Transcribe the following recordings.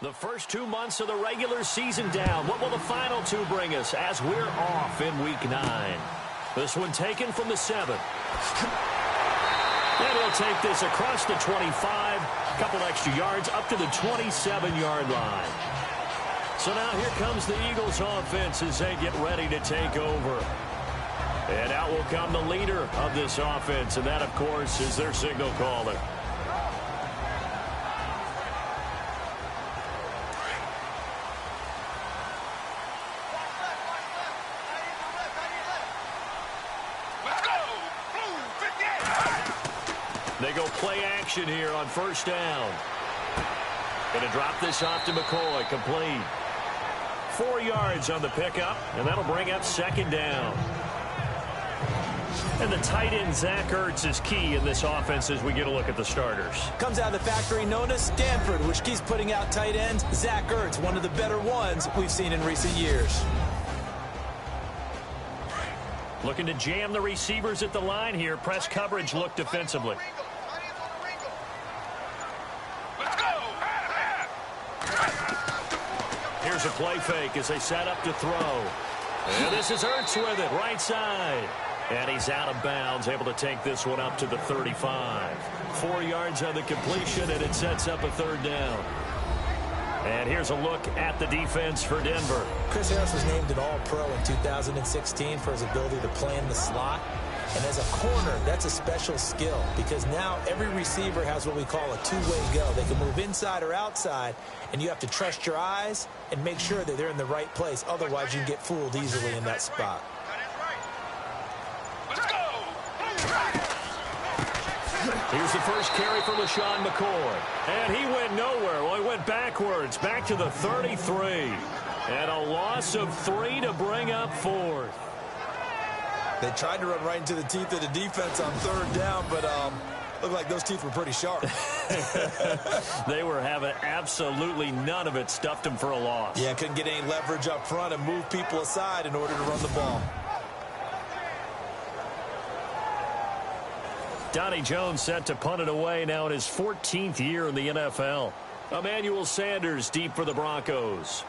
The first 2 months of the regular season down. What will the final two bring us as we're off in Week 9? This one taken from the 7. And he'll take this across the 25. A couple extra yards up to the 27-yard line. So now here comes the Eagles offense as they get ready to take over. And out will come the leader of this offense, and that, of course, is their signal caller. They go play action here on first down. Going to drop this off to McCoy, complete. 4 yards on the pickup, and that'll bring up second down. And the tight end, Zach Ertz, is key in this offense as we get a look at the starters. Comes out of the factory known as Stanford, which keeps putting out tight ends. Zach Ertz, one of the better ones we've seen in recent years. Looking to jam the receivers at the line here. Press coverage look defensively. Here's a play fake as they set up to throw. And this is Ertz with it, right side. And he's out of bounds, able to take this one up to the 35. 4 yards on the completion, and it sets up a third down. And here's a look at the defense for Denver. Chris Harris was named an All-Pro in 2016 for his ability to play in the slot. And as a corner, that's a special skill because now every receiver has what we call a two-way go. They can move inside or outside, and you have to trust your eyes and make sure that they're in the right place. Otherwise, you can get fooled easily in that spot. Here's the first carry for LaShawn McCoy. And he went nowhere. Well, he went backwards, back to the 33. And a loss of 3 to bring up 4th. They tried to run right into the teeth of the defense on third down, but looked like those teeth were pretty sharp. They were having absolutely none of it. Stuffed them for a loss. Yeah, couldn't get any leverage up front and move people aside in order to run the ball. Donnie Jones set to punt it away now in his 14th year in the NFL. Emmanuel Sanders deep for the Broncos.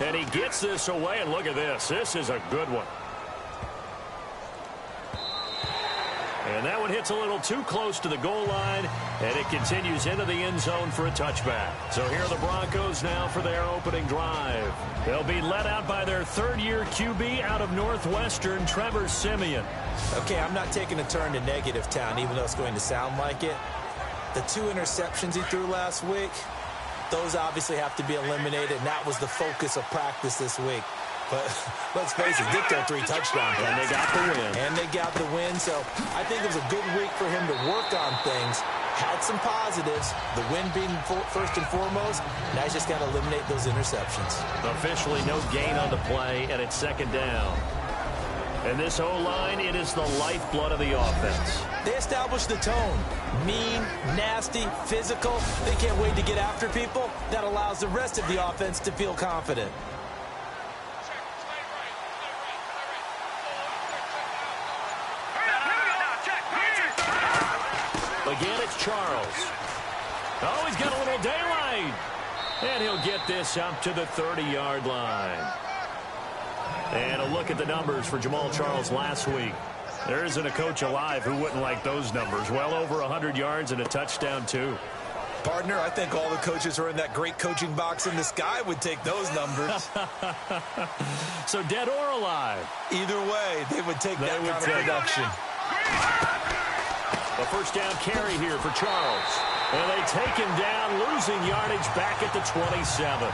And he gets this away, and look at this. This is a good one. And that one hits a little too close to the goal line, and it continues into the end zone for a touchback. So here are the Broncos now for their opening drive. They'll be led out by their third-year QB out of Northwestern, Trevor Siemian. Okay, I'm not taking a turn to negative town, even though it's going to sound like it. The 2 interceptions he threw last week, those obviously have to be eliminated, and that was the focus of practice this week. But let's face it, Dick got 3 touchdowns. And they got the win. And they got the win, so I think it was a good week for him to work on things. Had some positives, the win being first and foremost. Now he's just got to eliminate those interceptions. Officially no gain on the play, and it's second down. And this O-line, it is the lifeblood of the offense. They established the tone. Mean, nasty, physical. They can't wait to get after people. That allows the rest of the offense to feel confident. Again, it's Charles. Oh, he's got a little daylight. And he'll get this up to the 30-yard line. And a look at the numbers for Jamal Charles last week. There isn't a coach alive who wouldn't like those numbers. Well over 100 yards and a touchdown, too. Partner, I think all the coaches who are in that great coaching box in the sky would take those numbers. So dead or alive? Either way, they would take that kind of production. A first down carry here for Charles. And they take him down, losing yardage back at the 27.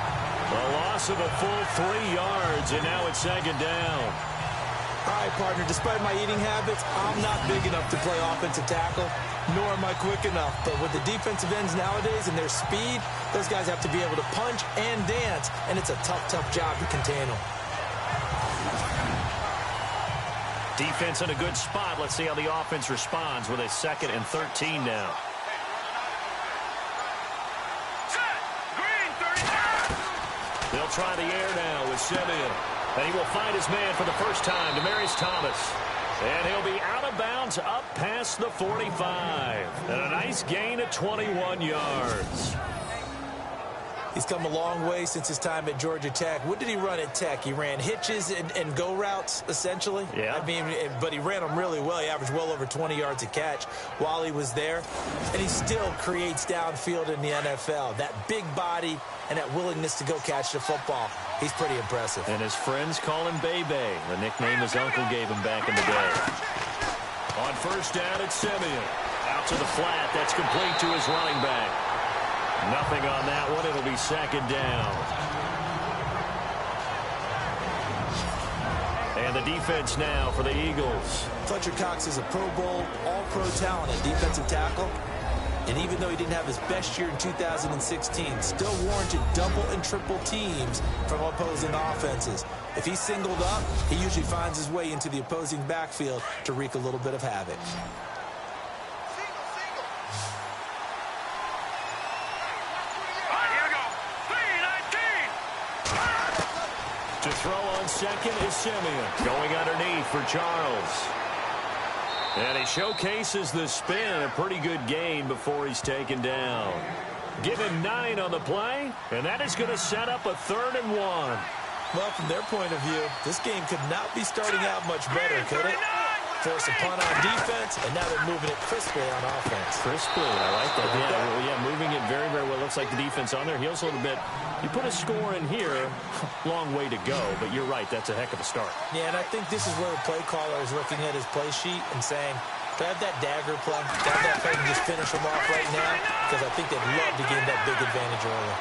A loss of a full 3 yards, and now it's second down. All right, partner, despite my eating habits, I'm not big enough to play offensive tackle, nor am I quick enough. But with the defensive ends nowadays and their speed, those guys have to be able to punch and dance, and it's a tough, tough job to contain them. Defense in a good spot. Let's see how the offense responds with a 2nd and 13 now. They'll try the air now with Siemian. And he will find his man for the first time, Demaryius Thomas. And he'll be out of bounds up past the 45. And a nice gain of 21 yards. He's come a long way since his time at Georgia Tech. What did he run at Tech? He ran hitches and go routes, essentially. Yeah. I mean, but he ran them really well. He averaged well over 20 yards a catch while he was there. And he still creates downfield in the NFL. That big body and that willingness to go catch the football. He's pretty impressive. And his friends call him Bebe, the nickname his uncle gave him back in the day. On first down, it's Simeon. Out to the flat. That's complete to his running back. Nothing on that one. It'll be second down. And the defense now for the Eagles. Fletcher Cox is a Pro Bowl, all-pro talent at defensive tackle. And even though he didn't have his best year in 2016, still warranted double and triple teams from opposing offenses. If he's singled up, he usually finds his way into the opposing backfield to wreak a little bit of havoc. To throw on second is Simeon. Going underneath for Charles. And he showcases the spin. A pretty good gain before he's taken down. Give him 9 on the play, and that is going to set up a 3rd and 1. Well, from their point of view, this game could not be starting out much better, could it? Force a punt on defense, and now they're moving it crisply on offense. Crisply, I like that. Yeah, moving it very, very well. Looks like the defense on there heals a little bit. You put a score in here, long way to go, but you're right, that's a heck of a start. Yeah, and I think this is where the play caller is looking at his play sheet and saying, to have that dagger play, to have that play and just finish them off right now, because I think they'd love to gain that big advantage early.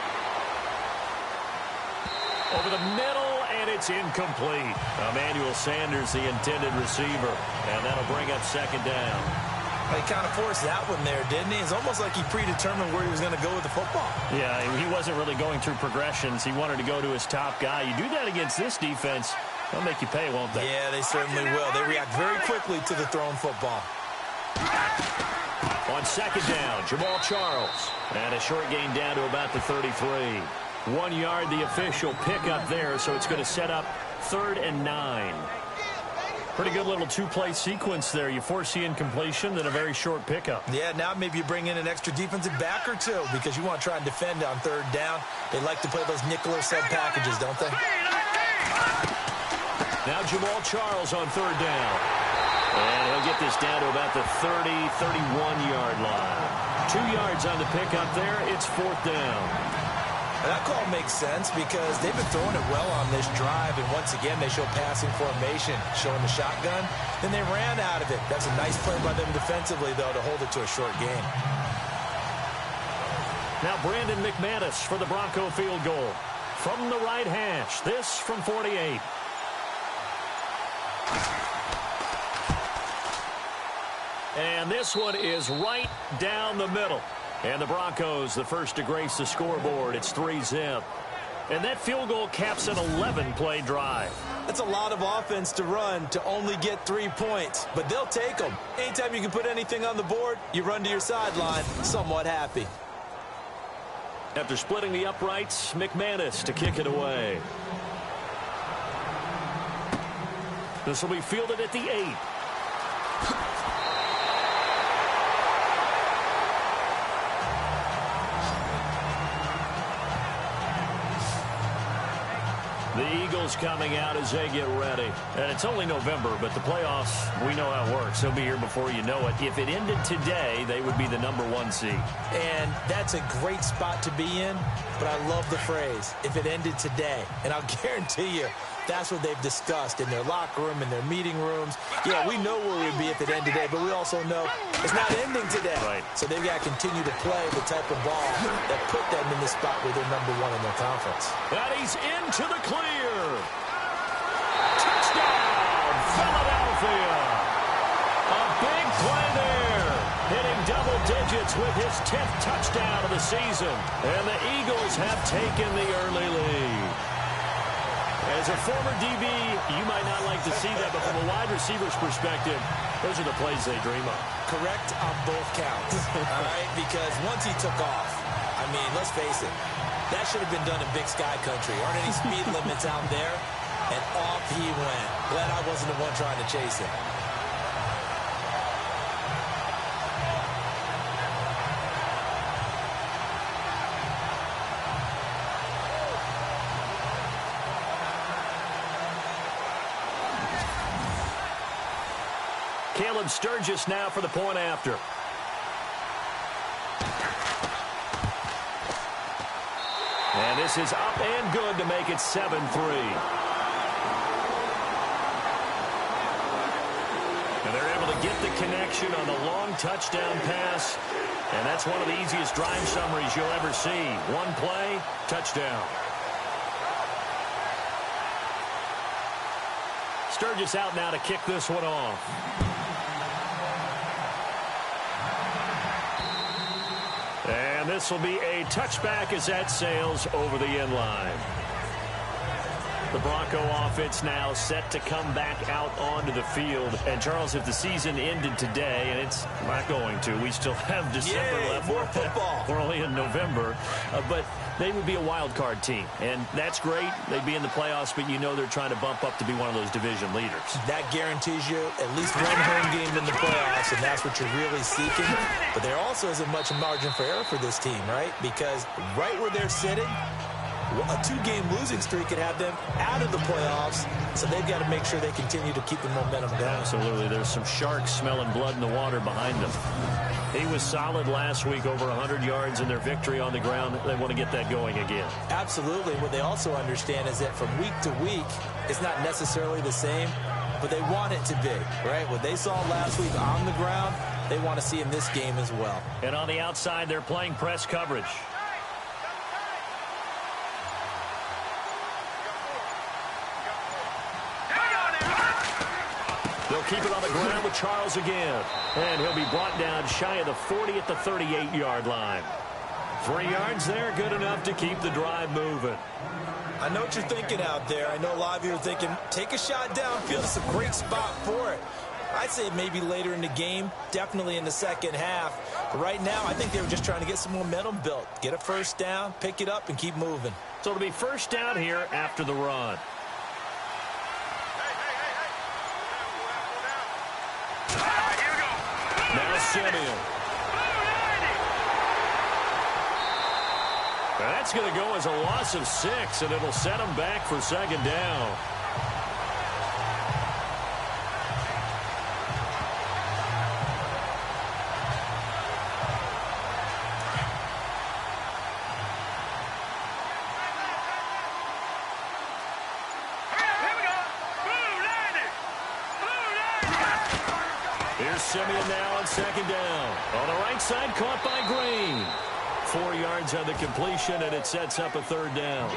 Over the middle, and it's incomplete. Emmanuel Sanders, the intended receiver, and that'll bring up second down. He kind of forced that one there, didn't he? It's almost like he predetermined where he was going to go with the football. Yeah, he wasn't really going through progressions. He wanted to go to his top guy. You do that against this defense, they'll make you pay, won't they? Yeah, they certainly will. They react very quickly to the thrown football. On second down, Jamal Charles. And a short gain down to about the 33. 1 yard, the official pickup there, so it's going to set up 3rd and 9. Pretty good little two-play sequence there. You force the incompletion, then a very short pickup. Yeah, now maybe you bring in an extra defensive back or two because you want to try and defend on 3rd down. They like to play those nickel or sub packages, don't they? Now Jamal Charles on 3rd down. And he'll get this down to about the 30, 31-yard line. 2 yards on the pickup there. It's 4th down. That call makes sense because they've been throwing it well on this drive, and once again they show passing formation, showing the shotgun. Then they ran out of it. That's a nice play by them defensively, though, to hold it to a short gain. Now Brandon McManus for the Bronco field goal. From the right hash, this from 48. And this one is right down the middle. And the Broncos, the first to grace the scoreboard. It's 3-zip. And that field goal caps an 11-play drive. That's a lot of offense to run to only get 3 points. But they'll take them. Anytime you can put anything on the board, you run to your sideline somewhat happy. After splitting the uprights, McManus to kick it away. This will be fielded at the 8. The Eagles coming out as they get ready. And it's only November, but the playoffs, we know how it works. They'll be here before you know it. If it ended today, they would be the #1 seed. And that's a great spot to be in, but I love the phrase, if it ended today. And I'll guarantee you, that's what they've discussed in their locker room, in their meeting rooms. Yeah, we know where we'd be if it ended today, but we also know it's not ending today. Right. So they've got to continue to play the type of ball that put them in the spot where they're #1 in their conference. And he's into the clear. Touchdown, Philadelphia. A big play there. Hitting double digits with his 10th touchdown of the season. And the Eagles have taken the early lead. As a former DB, you might not like to see that, but from a wide receiver's perspective, those are the plays they dream of. Correct on both counts, all right? Because once he took off, I mean, let's face it, that should have been done in Big Sky Country. Aren't any speed limits out there? And off he went. Glad I wasn't the one trying to chase him. Caleb Sturgis now for the point after. And this is up and good to make it 7-3. And they're able to get the connection on the long touchdown pass. And that's one of the easiest drive summaries you'll ever see. One play, touchdown. Sturgis out now to kick this one off. And this will be a touchback as that sails over the end line. The Bronco offense now set to come back out onto the field. And, Charles, if the season ended today, and it's not going to, we still have December left. More football. We're only in November. But they would be a wild card team. And that's great. They'd be in the playoffs, but you know they're trying to bump up to be one of those division leaders. That guarantees you at least one home game in the playoffs, and that's what you're really seeking. But there also isn't much margin for error for this team, right? Because right where they're sitting, a 2-game losing streak could have them out of the playoffs, so they've got to make sure they continue to keep the momentum going. Absolutely. There's some sharks smelling blood in the water behind them. He was solid last week, over 100 yards in their victory on the ground. They want to get that going again. Absolutely. What they also understand is that from week to week, it's not necessarily the same, but they want it to be, right? What they saw last week on the ground, they want to see in this game as well. And on the outside, they're playing press coverage. They'll keep it on the ground with Charles again. And he'll be brought down shy of the 40 at the 38-yard line. 3 yards there, good enough to keep the drive moving. I know what you're thinking out there. I know a lot of you are thinking, take a shot downfield. It's a great spot for it. I'd say maybe later in the game, definitely in the second half. But right now, I think they were just trying to get some momentum built. Get a first down, pick it up, and keep moving. So it'll be first down here after the run. Now Simeon. That's going to go as a loss of 6, and it'll set them back for second down. Here's Simeon now on second down. On the right side, caught by Green. 4 yards on the completion, and it sets up a third down.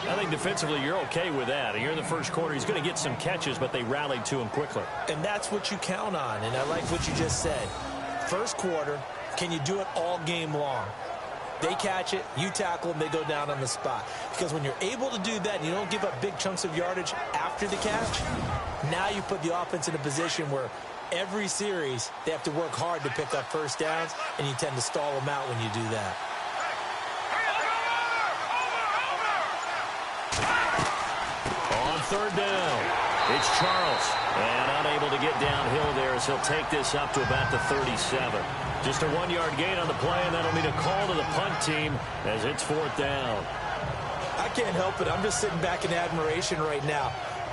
I think defensively you're okay with that. Here in the first quarter, he's going to get some catches, but they rallied to him quickly. And that's what you count on, and I like what you just said. First quarter, can you do it all game long? They catch it, you tackle them, they go down on the spot. Because when you're able to do that and you don't give up big chunks of yardage after the catch, now you put the offense in a position where every series, they have to work hard to pick up first downs, and you tend to stall them out when you do that. On third down, it's Charles. And unable to get downhill there as he'll take this up to about the 37. Just a 1-yard gain on the play, and that'll mean a call to the punt team as it's fourth down. I can't help it. I'm just sitting back in admiration right now.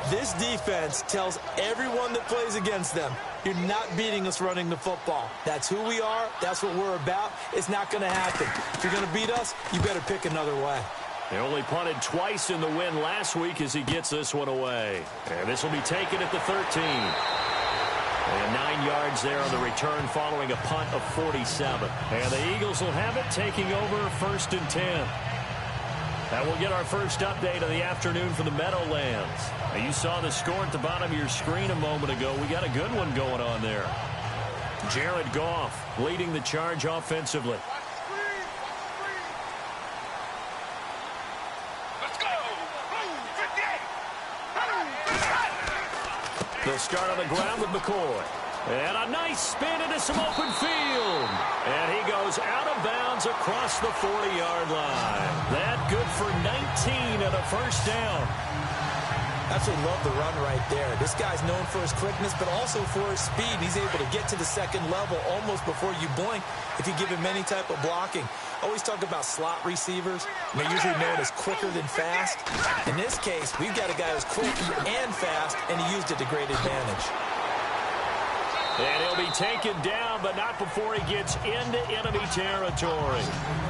This defense tells everyone that plays against them, you're not beating us running the football. That's who we are. That's what we're about. It's not going to happen. If you're going to beat us, you better pick another way. They only punted twice in the win last week as he gets this one away. And this will be taken at the 13. And 9 yards there on the return following a punt of 47. And the Eagles will have it, taking over first and 10. Now we'll get our first update of the afternoon for the Meadowlands. Now you saw the score at the bottom of your screen a moment ago. We got a good one going on there. Jared Goff leading the charge offensively. They'll start on the ground with McCoy. And a nice spin into some open field. And he goes out of bounds across the 40-yard line. That good for 19 and a first down. Absolutely love the run right there. This guy's known for his quickness, but also for his speed. He's able to get to the second level almost before you blink if you give him any type of blocking. Always talk about slot receivers. They're usually known as quicker than fast. In this case, we've got a guy who's quick and fast, and he used it to great advantage. And he'll be taken down, but not before he gets into enemy territory.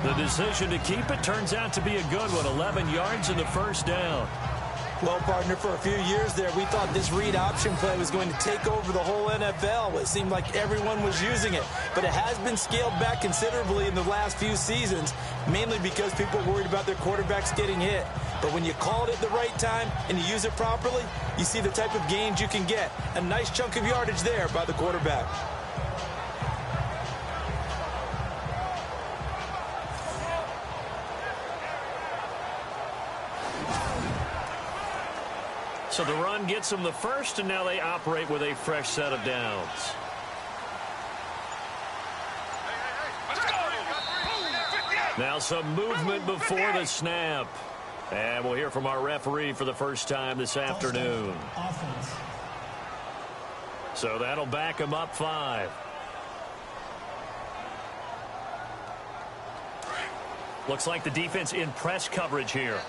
The decision to keep it turns out to be a good one. 11 yards in the first down. Well, partner, for a few years there, we thought this read option play was going to take over the whole NFL. It seemed like everyone was using it. But it has been scaled back considerably in the last few seasons, mainly because people are worried about their quarterbacks getting hit. But when you call it at the right time and you use it properly, you see the type of gains you can get. A nice chunk of yardage there by the quarterback. So the run gets them the first, and now they operate with a fresh set of downs. Now some movement before the snap. And we'll hear from our referee for the first time this afternoon. So that'll back them up 5. Looks like the defense in press coverage here.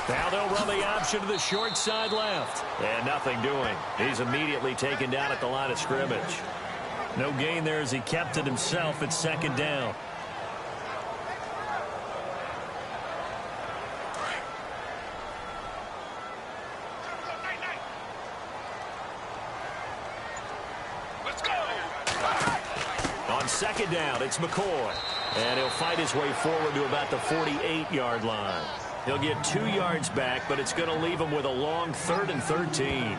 Now they'll run the option to the short side left. And nothing doing. He's immediately taken down at the line of scrimmage. No gain there as he kept it himself at second down. Let's go. On second down, it's McCoy. And he'll fight his way forward to about the 48-yard line. He'll get 2 yards back, but it's going to leave him with a long 3rd and 13.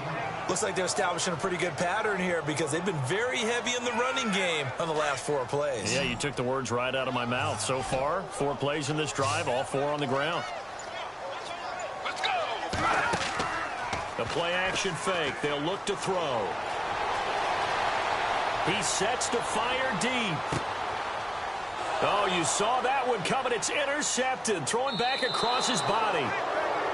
Looks like they're establishing a pretty good pattern here because they've been very heavy in the running game on the last 4 plays. Yeah, you took the words right out of my mouth. So far, 4 plays in this drive, all 4 on the ground. Let's go. The play-action fake. They'll look to throw. He sets to fire deep. Oh, you saw that one coming. It's intercepted. Throwing back across his body.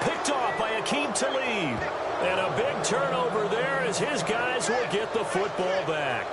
Picked off by Akeem Talib. And a big turnover there as his guys will get the football back.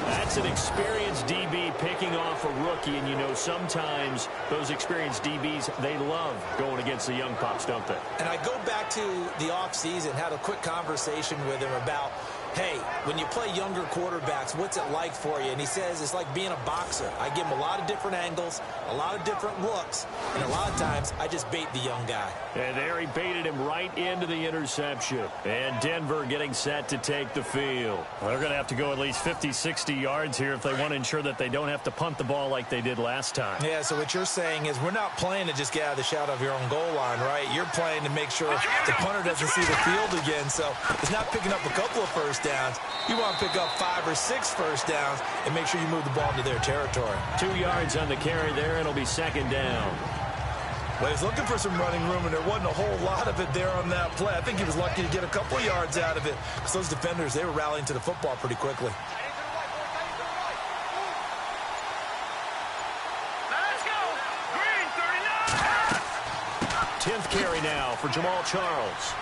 That's an experienced DB picking off a rookie. And, you know, sometimes those experienced DBs, they love going against the young pups, don't they? And I go back to the offseason, had a quick conversation with him about, hey, when you play younger quarterbacks, what's it like for you? And he says it's like being a boxer. I give him a lot of different angles, a lot of different looks, and a lot of times I just bait the young guy. And there he baited him right into the interception. And Denver getting set to take the field. Well, they're going to have to go at least 50, 60 yards here if they want to ensure that they don't have to punt the ball like they did last time. Yeah, so what you're saying is we're not playing to just get out of the shadow of your own goal line, right? You're playing to make sure the punter doesn't see the field again. So it's not picking up a couple of first downs. You want to pick up 5 or 6 first downs and make sure you move the ball into their territory. 2 yards on the carry there. It'll be second down. Well, he's looking for some running room, and there wasn't a whole lot of it there on that play. I think he was lucky to get a couple of yards out of it because those defenders, they were rallying to the football pretty quickly. Let's go. Green 39. 10th carry now for Jamal Charles.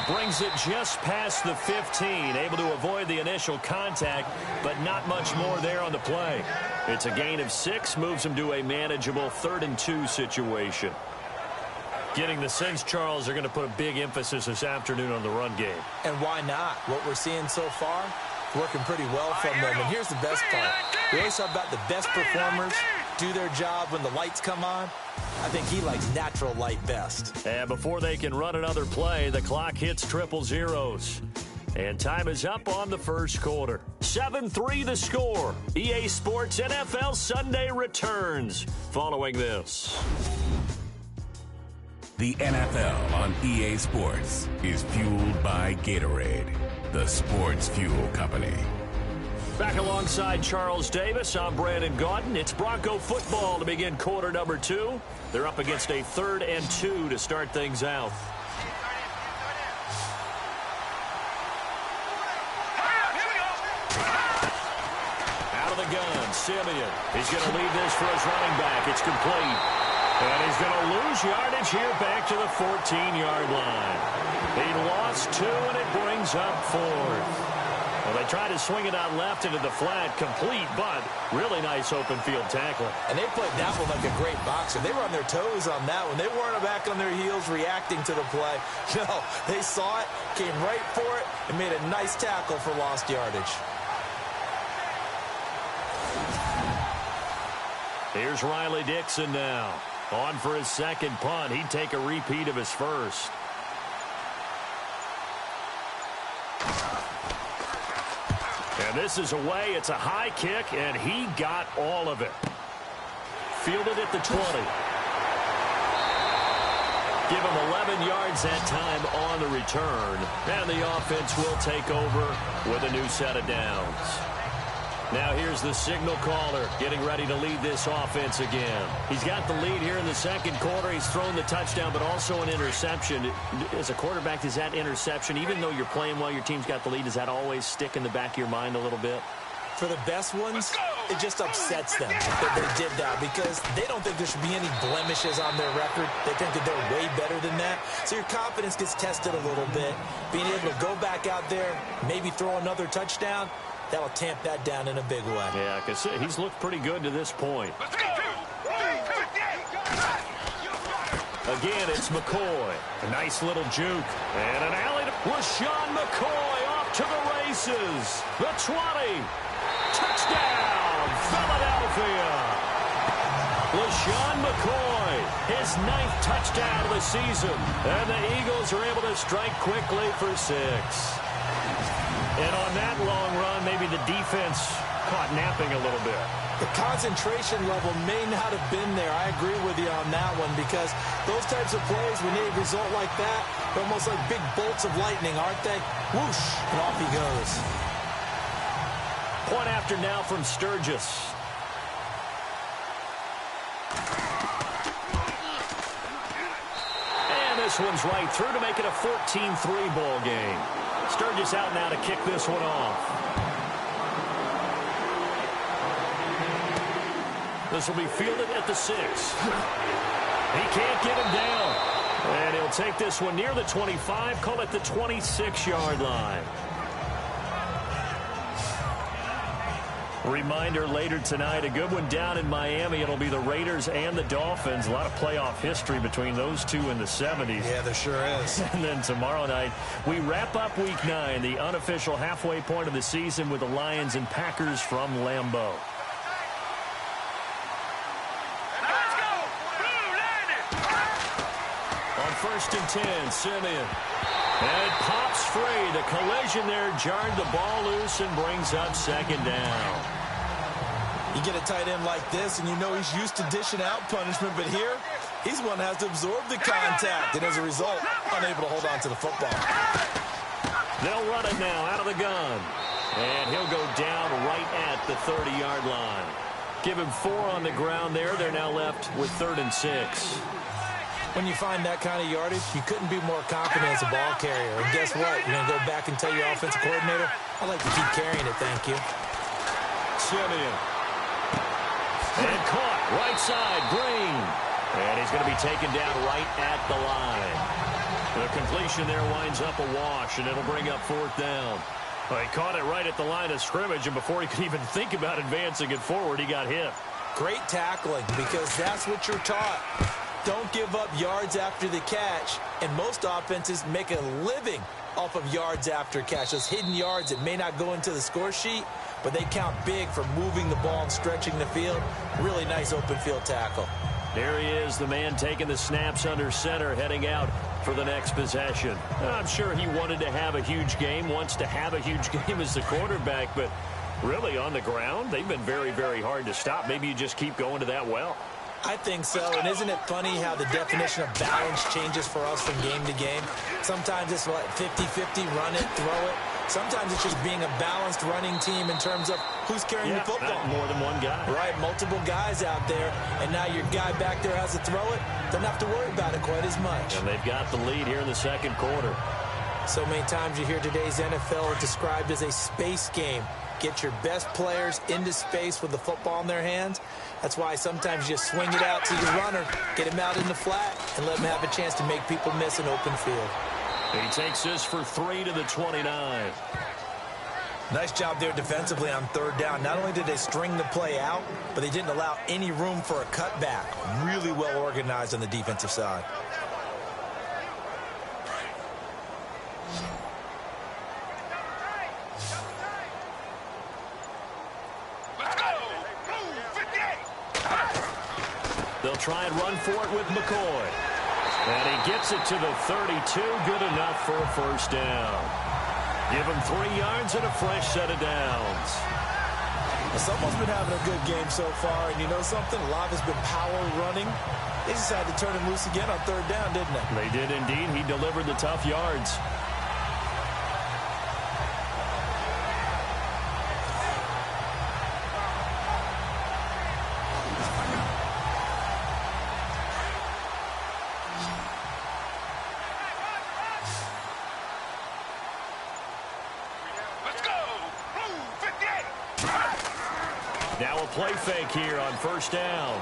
Brings it just past the 15, able to avoid the initial contact, but not much more there on the play. It's a gain of 6, moves him to a manageable 3rd and 2 situation. Getting the sense, Charles, are going to put a big emphasis this afternoon on the run game. And why not? What we're seeing so far, working pretty well from them. And here's the best part. We always talk about the best performers do their job when the lights come on. I think he likes natural light best. And before they can run another play, the clock hits 000. And time is up on the first quarter. 7-3 the score. EA Sports NFL Sunday returns following this. The NFL on EA Sports is fueled by Gatorade, the sports fuel company. Back alongside Charles Davis, I'm Brandon Gaudin. It's Bronco football to begin quarter number 2. They're up against a 3rd and 2 to start things out. Out of the gun, Simeon. He's going to leave this for his running back. It's complete. And he's going to lose yardage here back to the 14-yard line. He lost 2, and it brings up 4th. Well, they tried to swing it out left into the flat, complete, but really nice open field tackle. And they played that one like a great boxer. They were on their toes on that one. They weren't back on their heels reacting to the play. No, they saw it, came right for it, and made a nice tackle for lost yardage. Here's Riley Dixon now. On for his second punt. He'd take a repeat of his first. And this is away. It's a high kick, and he got all of it. Fielded at the 20. Give him 11 yards that time on the return. And the offense will take over with a new set of downs. Now here's the signal caller getting ready to lead this offense again. He's got the lead here in the second quarter. He's thrown the touchdown, but also an interception. As a quarterback, does that interception, even though you're playing while your team's got the lead, does that always stick in the back of your mind a little bit? For the best ones, it just upsets them that they did that because they don't think there should be any blemishes on their record. They think that they're way better than that. So your confidence gets tested a little bit. Being able to go back out there, maybe throw another touchdown, that'll tamp that down in a big way. Yeah, because he's looked pretty good to this point. Again, it's McCoy. A nice little juke. And an alley to LaShawn McCoy off to the races. The 20. Touchdown, Philadelphia. LaShawn McCoy, his 9th touchdown of the season. And the Eagles are able to strike quickly for 6. And on that long run, maybe the defense caught napping a little bit. The concentration level may not have been there. I agree with you on that one because those types of plays, when they result like that, they're almost like big bolts of lightning, aren't they? Whoosh, and off he goes. Point after now from Sturgis. And this one's right through to make it a 14-3 ball game. Sturgis out now to kick this one off. This will be fielded at the 6. He can't get him down. And he'll take this one near the 25, call it the 26-yard line. Reminder later tonight, a good one down in Miami. It'll be the Raiders and the Dolphins. A lot of playoff history between those two in the 70s. Yeah, there sure is. And then tomorrow night, we wrap up Week 9, the unofficial halfway point of the season with the Lions and Packers from Lambeau. On 1st and 10, Simeon. And it pops free. The collision there jarred the ball loose and brings up 2nd down. You get a tight end like this, and you know he's used to dishing out punishment, but here, he's one that has to absorb the contact, and as a result, unable to hold on to the football. They'll run it now out of the gun. And he'll go down right at the 30-yard line. Give him 4 on the ground there. They're now left with 3rd and 6. When you find that kind of yardage, you couldn't be more confident as a ball carrier. And guess what? You're going to go back and tell your offensive coordinator, I'd like to keep carrying it, thank you. Simeon. And caught. Right side, Green. And he's going to be taken down right at the line. The completion there winds up a wash, and it'll bring up 4th down. Well, he caught it right at the line of scrimmage, and before he could even think about advancing it forward, he got hit. Great tackling, because that's what you're taught. Don't give up yards after the catch, and most offenses make a living off of yards after catch. Those hidden yards that may not go into the score sheet, but they count big for moving the ball and stretching the field. Really nice open field tackle. There he is, the man taking the snaps under center, heading out for the next possession. I'm sure he wanted to have a huge game, wants to have a huge game as the quarterback, but really on the ground, they've been very, very hard to stop. Maybe you just keep going to that well. I think so, and isn't it funny how the definition of balance changes for us from game to game? Sometimes it's what, 50-50, run it, throw it. Sometimes it's just being a balanced running team in terms of who's carrying the football. Not more than one guy. Right, multiple guys out there, and now your guy back there has to throw it. Doesn't have to worry about it quite as much. And they've got the lead here in the 2nd quarter. So many times you hear today's NFL described as a space game. Get your best players into space with the football in their hands. That's why sometimes you just swing it out to your runner, get him out in the flat, and let him have a chance to make people miss an open field. He takes this for 3 to the 29. Nice job there defensively on third down. Not only did they string the play out, but they didn't allow any room for a cutback. Really well organized on the defensive side. Let's go! Blue 58! They'll try and run for it with McCoy. And he gets it to the 32. Good enough for a first down. Give him 3 yards and a fresh set of downs. Someone's been having a good game so far, and you know something? A lot has been power running. They just had to turn him loose again on third down, didn't they? They did indeed. He delivered the tough yards. Now a play fake here on first down.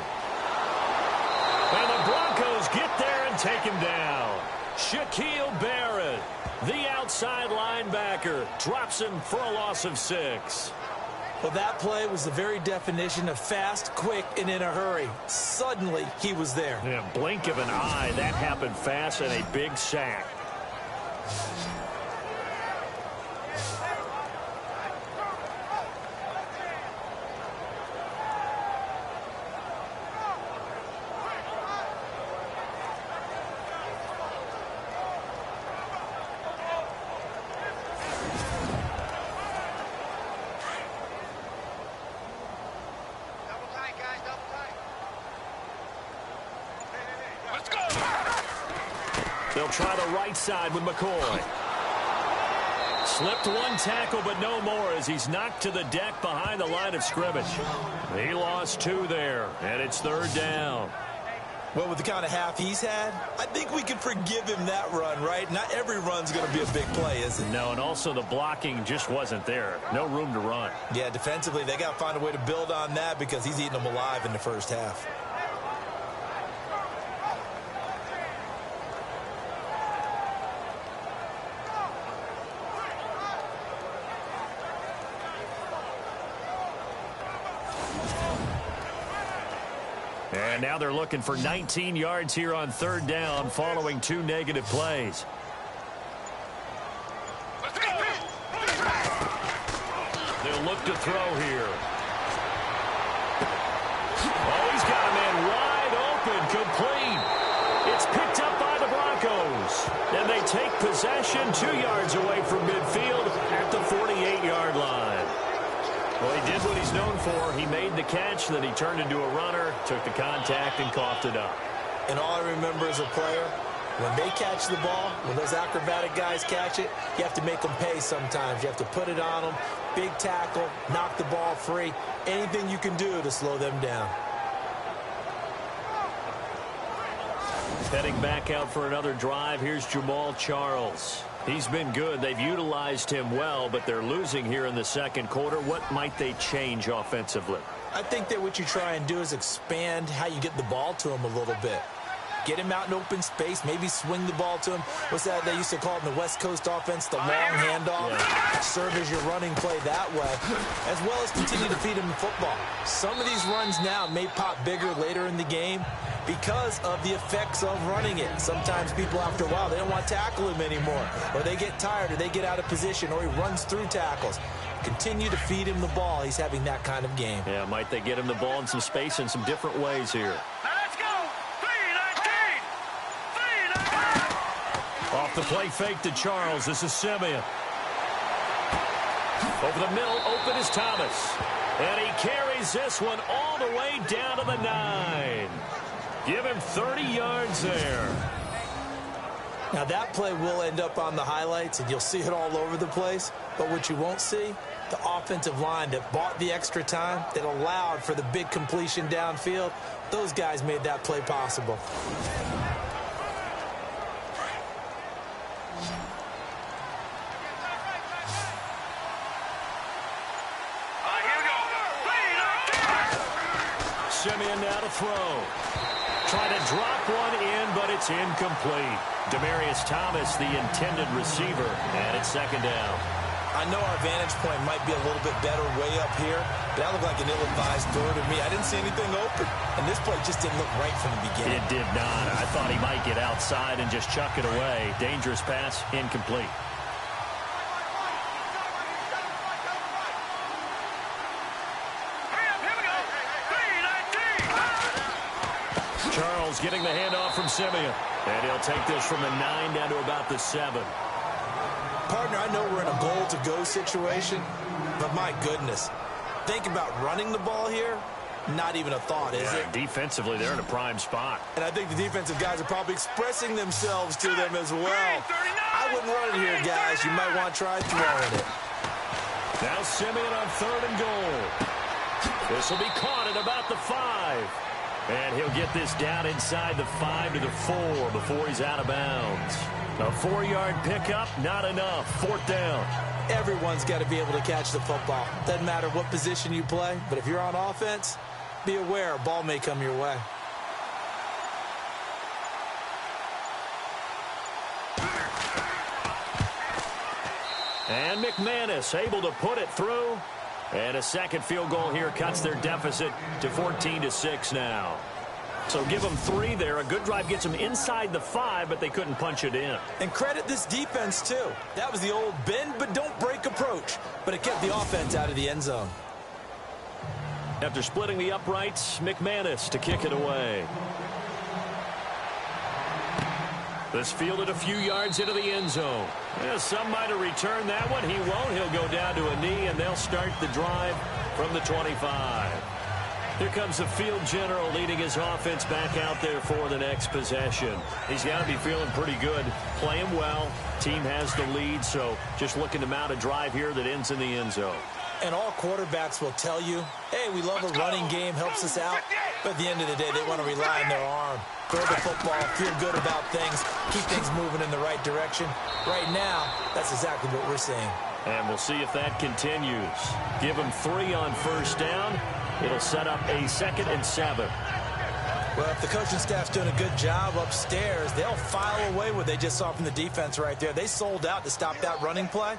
And the Broncos get there and take him down. Shaquille Barrett, the outside linebacker, drops him for a loss of 6. Well, that play was the very definition of fast, quick, and in a hurry. Suddenly, he was there. In a blink of an eye, that happened fast and a big sack. They'll try the right side with McCoy. Slipped one tackle, but no more as he's knocked to the deck behind the line of scrimmage. He lost 2 there, and it's third down. Well, with the kind of half he's had, I think we can forgive him that run, right? Not every run's going to be a big play, is it? No, and also the blocking just wasn't there. No room to run. Yeah, defensively, they got to find a way to build on that because he's eating them alive in the first half. And now they're looking for 19 yards here on third down following 2 negative plays. They'll look to throw here. Oh, he's got a man wide open, complete. It's picked up by the Broncos. And they take possession 2 yards away from midfield at the 48-yard line. Well, he did what he's known for. He made the catch, then he turned into a runner, took the contact, and coughed it up. And all I remember as a player, when they catch the ball, when those acrobatic guys catch it, you have to make them pay sometimes. You have to put it on them, big tackle, knock the ball free, anything you can do to slow them down. Heading back out for another drive, here's Jamal Charles. He's been good. They've utilized him well, but they're losing here in the second quarter. What might they change offensively? I think that what you try and do is expand how you get the ball to him a little bit. Get him out in open space, maybe swing the ball to him. What's that they used to call it in the West Coast offense, the long handoff? Yeah. Serve as your running play that way, as well as continue to feed him the football. Some of these runs now may pop bigger later in the game because of the effects of running it. Sometimes people, after a while, they don't want to tackle him anymore, or they get tired, or they get out of position, or he runs through tackles. Continue to feed him the ball. He's having that kind of game. Yeah, might they get him the ball in some space in some different ways here. Let's go! 3-19! 3-19! Off the play fake to Charles. This is Simeon. Over the middle, open is Thomas. And he carries this one all the way down to the 9. Give him 30 yards there. Now that play will end up on the highlights, and you'll see it all over the place. But what you won't see, the offensive line that bought the extra time, that allowed for the big completion downfield, those guys made that play possible. Simeon now to throw. Trying to drop one in, but it's incomplete. Demaryius Thomas, the intended receiver, and it's second down. I know our vantage point might be a little bit better way up here, but that looked like an ill-advised throw to me. I didn't see anything open, and this play just didn't look right from the beginning. It did not. I thought he might get outside and just chuck it away. Dangerous pass, incomplete. Charles getting the handoff from Simeon. And he'll take this from the 9 down to about the 7. Partner, I know we're in a goal-to-go situation, but my goodness, think about running the ball here. Not even a thought, is it? Defensively, they're in a prime spot. And I think the defensive guys are probably expressing themselves to them as well. I wouldn't run it here, guys. You might want to try throwing it. Now Simeon on 3rd and goal. This will be caught at about the 5. And he'll get this down inside the 5 to the 4 before he's out of bounds. A 4-yard pickup, not enough. 4th down. Everyone's got to be able to catch the football. Doesn't matter what position you play, but if you're on offense, be aware a ball may come your way. And McManus able to put it through. And a second field goal here cuts their deficit to 14-6 now. So give them 3 there. A good drive gets them inside the 5, but they couldn't punch it in. And credit this defense, too. That was the old bend but don't break approach, but it kept the offense out of the end zone. After splitting the uprights, McManus to kick it away. This fielded a few yards into the end zone. Some might have returned that one. He won't. He'll go down to a knee, and they'll start the drive from the 25. Here comes the field general leading his offense back out there for the next possession. He's got to be feeling pretty good, playing well. Team has the lead, so just looking to mount a drive here that ends in the end zone. And all quarterbacks will tell you, hey, we love a running game, helps us out. But at the end of the day, they want to rely on their arm. Throw the football, feel good about things, keep things moving in the right direction. Right now, that's exactly what we're seeing. And we'll see if that continues. Give them 3 on 1st down. It'll set up a 2nd and 7. Well, if the coaching staff's doing a good job upstairs, they'll file away what they just saw from the defense right there. They sold out to stop that running play.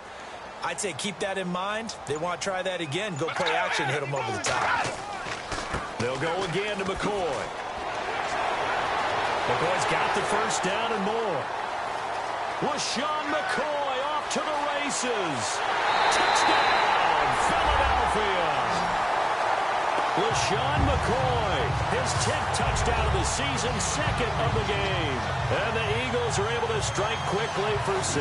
I'd say keep that in mind. They want to try that again. Go play action, hit them over the top. They'll go again to McCoy. McCoy's got the 1st down and more. LaShawn McCoy off to the races. Touchdown, Philadelphia. LaShawn McCoy, his 10th touchdown of the season, 2nd of the game. And the Eagles are able to strike quickly for 6.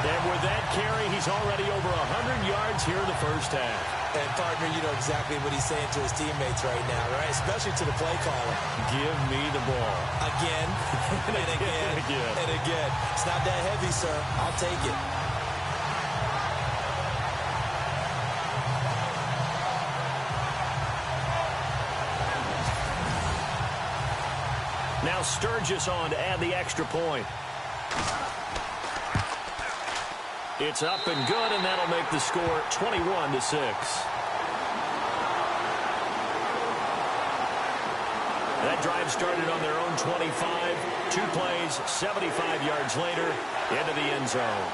And with that carry, he's already over 100 yards here in the 1st half. And, partner, you know exactly what he's saying to his teammates right now, right? Especially to the play caller. Give me the ball. Again, and again, and again. It's not that heavy, sir. I'll take it. Now Sturgis on to add the extra point. It's up and good, and that'll make the score 21-6. That drive started on their own 25. 2 plays, 75 yards later, into the end zone.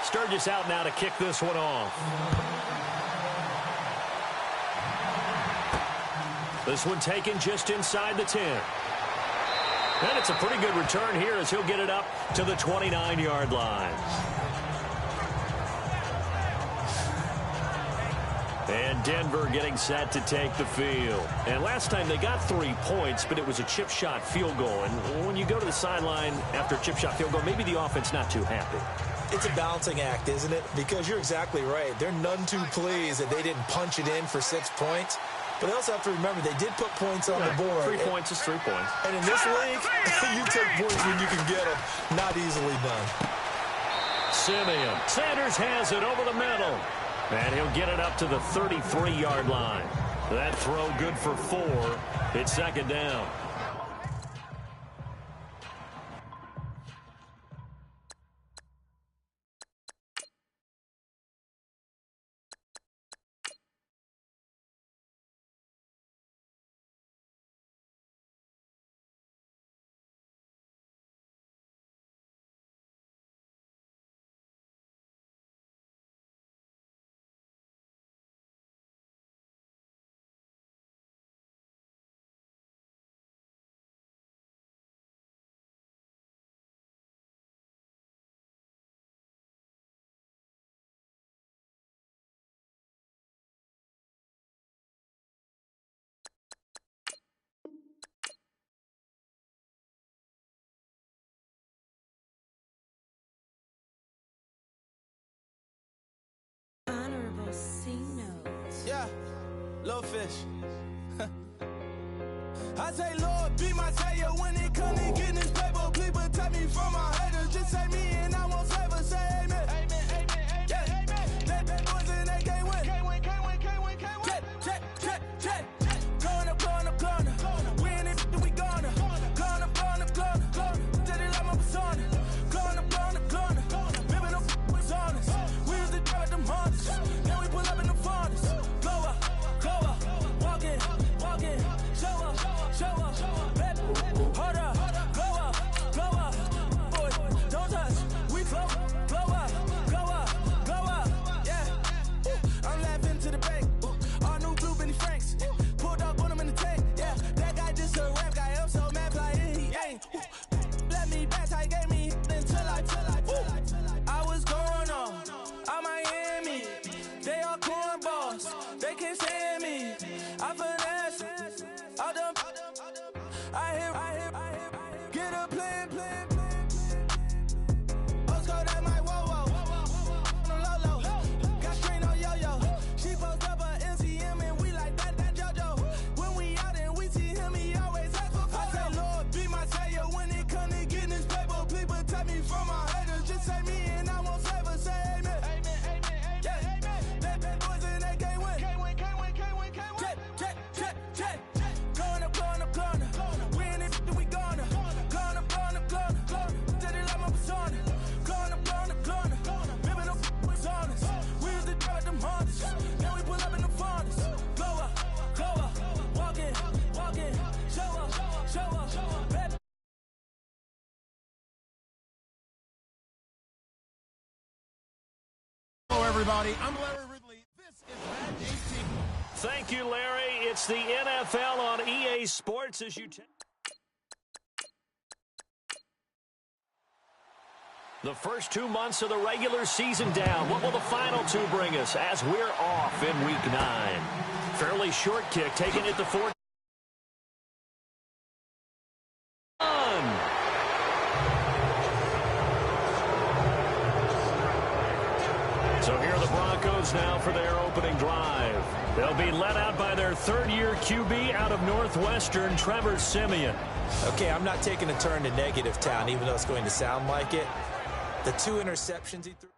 Sturgis out now to kick this one off. This one taken just inside the 10. And it's a pretty good return here as he'll get it up to the 29-yard line. And Denver getting set to take the field. And last time they got 3 points, but it was a chip shot field goal. And when you go to the sideline after a chip shot field goal, maybe the offense not too happy. It's a balancing act, isn't it? Because you're exactly right. They're none too pleased that they didn't punch it in for 6 points. But they also have to remember they did put points on the board. 3 points is 3 points. And in this league, you take points when you can get them. Not easily done. Simeon. Sanders has it over the middle. And he'll get it up to the 33-yard line. That throw good for 4. It's 2nd down. Little fish. I say, Lord, be my savior when it comes to getting this paper. Please protect me from my haters. Just say me and I won't save us. Say amen. Amen, amen, amen, yeah. Amen. That boys and they can't win. Can't win, can't win, can't win, can't win. Check. Going up. We in it, we gonna. Going up. Did it like my persona. Going up. Ripping up was honest. We used to drive them Hondas. Then we pull up in the Fondas. Go up. Walk in. Show up. Baby, hold up. Go up. Boy, don't touch. We flow up. Yeah. I'm laughing to the bank. All new blue Benny Franks. Pulled up on him in the tank. Yeah, that guy just a rap guy. I'm so mad, playing he ain't. Let me back, I gave me until I was going on. I'm Miami. They all cornballs. They can't stand me. I finesse. All them. I hear. Get a plan. Let's go that my whoa. Low. Got strain on yo. She post up a MCM and we like that JoJo. When we out and we see him, he always ask for photo. I say, Lord, be my savior when it comes to getting this paper. Please protect me from my haters. Just say me and I won't save us. Say amen. Amen. Yeah. That boys and they can't win. Can't win. Check. Going up. We in it, we gonna. Going up. Did it like my persona. Going up. Ripping up was honest. We used to drive them Hondas. Then we pull up in the Fondas. Go up. Walk in. Show up. Baby. Hello, everybody. I'm Larry Ridley. This is Madden 18. Thank you, Larry. It's the NFL on EA Sports as you the first 2 months of the regular season down. What will the final two bring us as we're off in Week 9? Fairly short kick, taking it to 4. So here are the Broncos now for their opening drive. They'll be led out by their third-year QB out of Northwestern, Trevor Siemian. Okay, I'm not taking a turn to negative town, even though it's going to sound like it. The 2 interceptions he threw.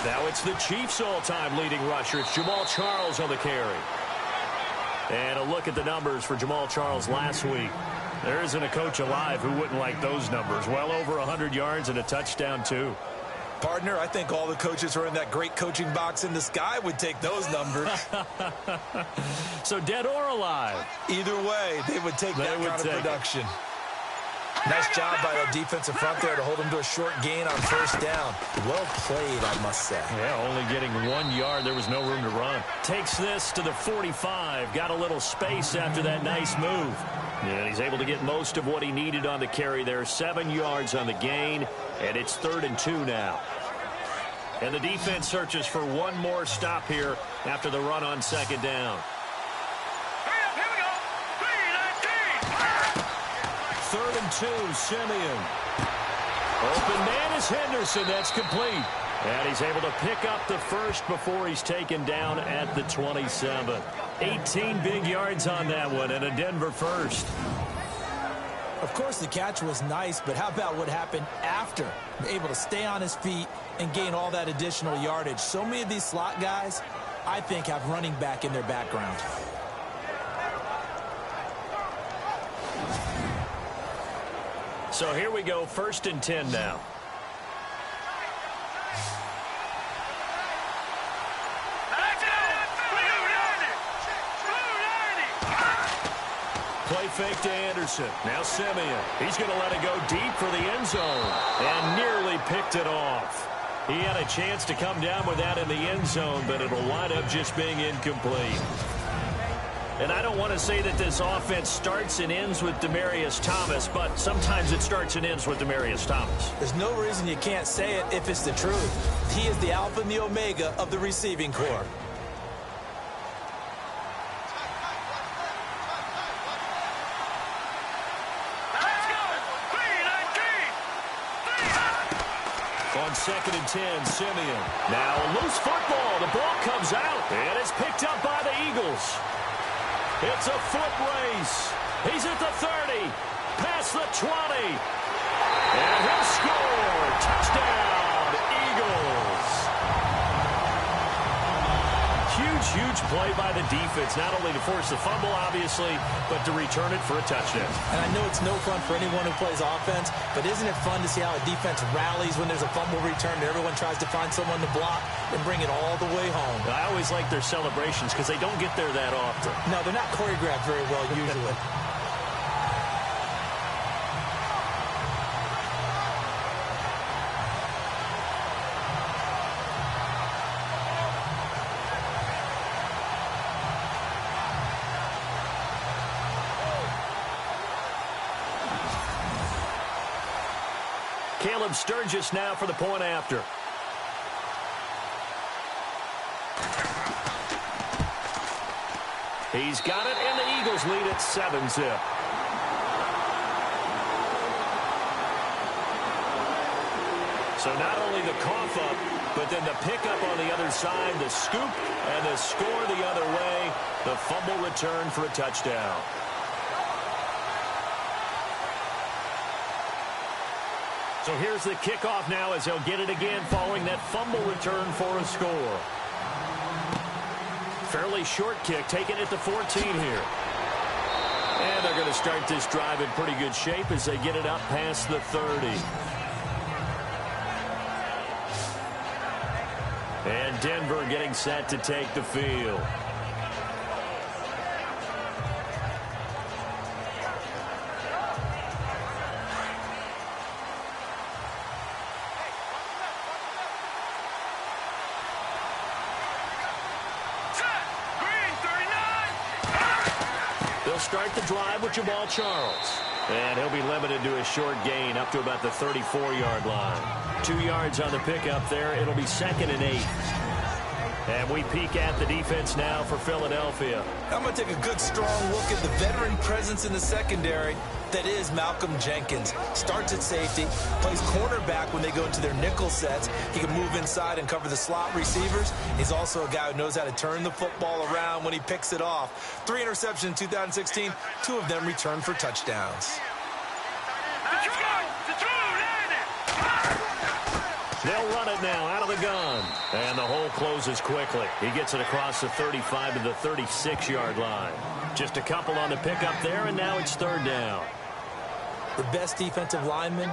Now it's the Chiefs' all-time leading rusher. It's Jamal Charles on the carry. And a look at the numbers for Jamal Charles last week. There isn't a coach alive who wouldn't like those numbers. Well over 100 yards and a touchdown, too. Partner, I think all the coaches who are in that great coaching box in the sky would take those numbers. So dead or alive? Either way, they would take that kind of production. Nice job by that defensive front there to hold him to a short gain on first down. Well played, I must say. Yeah, only getting 1 yard. There was no room to run. Takes this to the 45. Got a little space after that nice move. And he's able to get most of what he needed on the carry there. 7 yards on the gain, and it's 3rd and 2 now. And the defense searches for one more stop here after the run on second down. Here we go. 3-19. 3rd and 2, Siemian. Open man is Henderson. That's complete. And he's able to pick up the first before he's taken down at the 27. 18 big yards on that one and a Denver first. Of course, the catch was nice, but how about what happened after? Able to stay on his feet and gain all that additional yardage. So many of these slot guys, I think, have running back in their background. So here we go, 1st and 10 now. Play fake to Anderson. Now Siemian. He's going to let it go deep for the end zone. And nearly picked it off. He had a chance to come down with that in the end zone, but it'll wind up just being incomplete. And I don't want to say that this offense starts and ends with Demaryius Thomas, but sometimes it starts and ends with Demaryius Thomas. There's no reason you can't say it if it's the truth. He is the alpha and the omega of the receiving corps. On 2nd and 10, Simeon. Now a loose football. The ball comes out, and it's picked up by the Eagles. It's a foot race. He's at the 30, past the 20, and he'll score. Touchdown, Eagles. Huge play by the defense, not only to force the fumble, obviously, but to return it for a touchdown. And I know it's no fun for anyone who plays offense, but isn't it fun to see how a defense rallies when there's a fumble return and everyone tries to find someone to block and bring it all the way home? I always like their celebrations because they don't get there that often. No, they're not choreographed very well usually. Caleb Sturgis now for the point after. He's got it, and the Eagles lead at 7-zip. So not only the cough up, but then the pickup on the other side, the scoop, and the score the other way. The fumble return for a touchdown. So here's the kickoff now as they'll get it again following that fumble return for a score. Fairly short kick, taking it to 14 here. And they're going to start this drive in pretty good shape as they get it up past the 30. And Denver getting set to take the field. Start the drive with Jamal Charles. And he'll be limited to a short gain up to about the 34-yard line. 2 yards on the pickup there. It'll be 2nd and 8. And we peek at the defense now for Philadelphia. I'm going to take a good, strong look at the veteran presence in the secondary. That is Malcolm Jenkins. Starts at safety, plays cornerback when they go into their nickel sets. He can move inside and cover the slot receivers. He's also a guy who knows how to turn the football around when he picks it off. 3 interceptions in 2016, 2 of them returned for touchdowns. They'll run it now out of the gun. And the hole closes quickly. He gets it across the 35 to the 36-yard line. Just a couple on the pickup there, and now it's 3rd down. The best defensive linemen,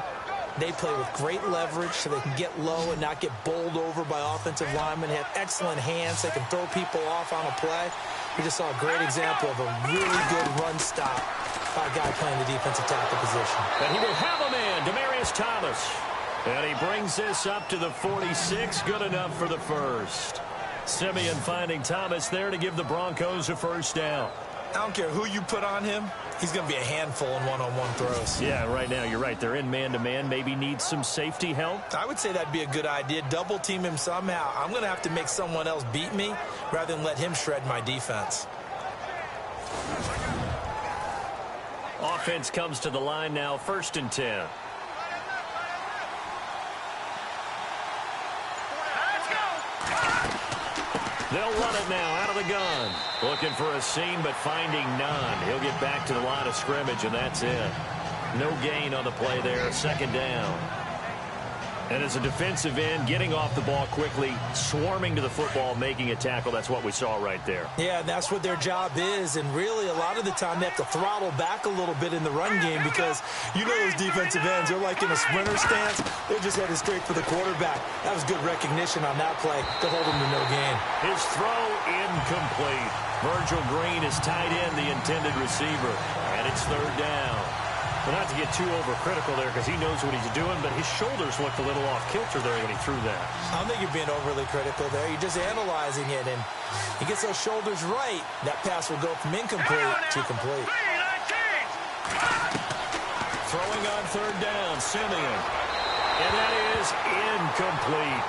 they play with great leverage so they can get low and not get bowled over by offensive linemen. They have excellent hands. They can throw people off on a play. We just saw a great example of a really good run stop by a guy playing the defensive tackle position. And he will have a man, Demaryius Thomas. And he brings this up to the 46. Good enough for the first. Simeon finding Thomas there to give the Broncos a 1st down. I don't care who you put on him. He's going to be a handful in one-on-one throws. Yeah, right now you're right. They're in man-to-man. Maybe needs some safety help. I would say that'd be a good idea. Double team him somehow. I'm going to have to make someone else beat me rather than let him shred my defense. Offense comes to the line now, 1st and 10. They'll run it now out of the gun. Looking for a seam, but finding none. He'll get back to the line of scrimmage, and that's it. No gain on the play there, 2nd down. And as a defensive end, getting off the ball quickly, swarming to the football, making a tackle, that's what we saw right there. Yeah, that's what their job is, and really a lot of the time they have to throttle back a little bit in the run game because you know those defensive ends, they're like in a sprinter stance. They're just headed straight for the quarterback. That was good recognition on that play to hold him to no gain. His throw incomplete. Virgil Green is tied in, the intended receiver, and it's 3rd down. Well, not to get too overcritical there because he knows what he's doing, but his shoulders looked a little off kilter there when he threw that. I don't think you're being overly critical there. You're just analyzing it, and he gets those shoulders right. That pass will go from incomplete to complete. Throwing on third down, Simeon. And that is incomplete.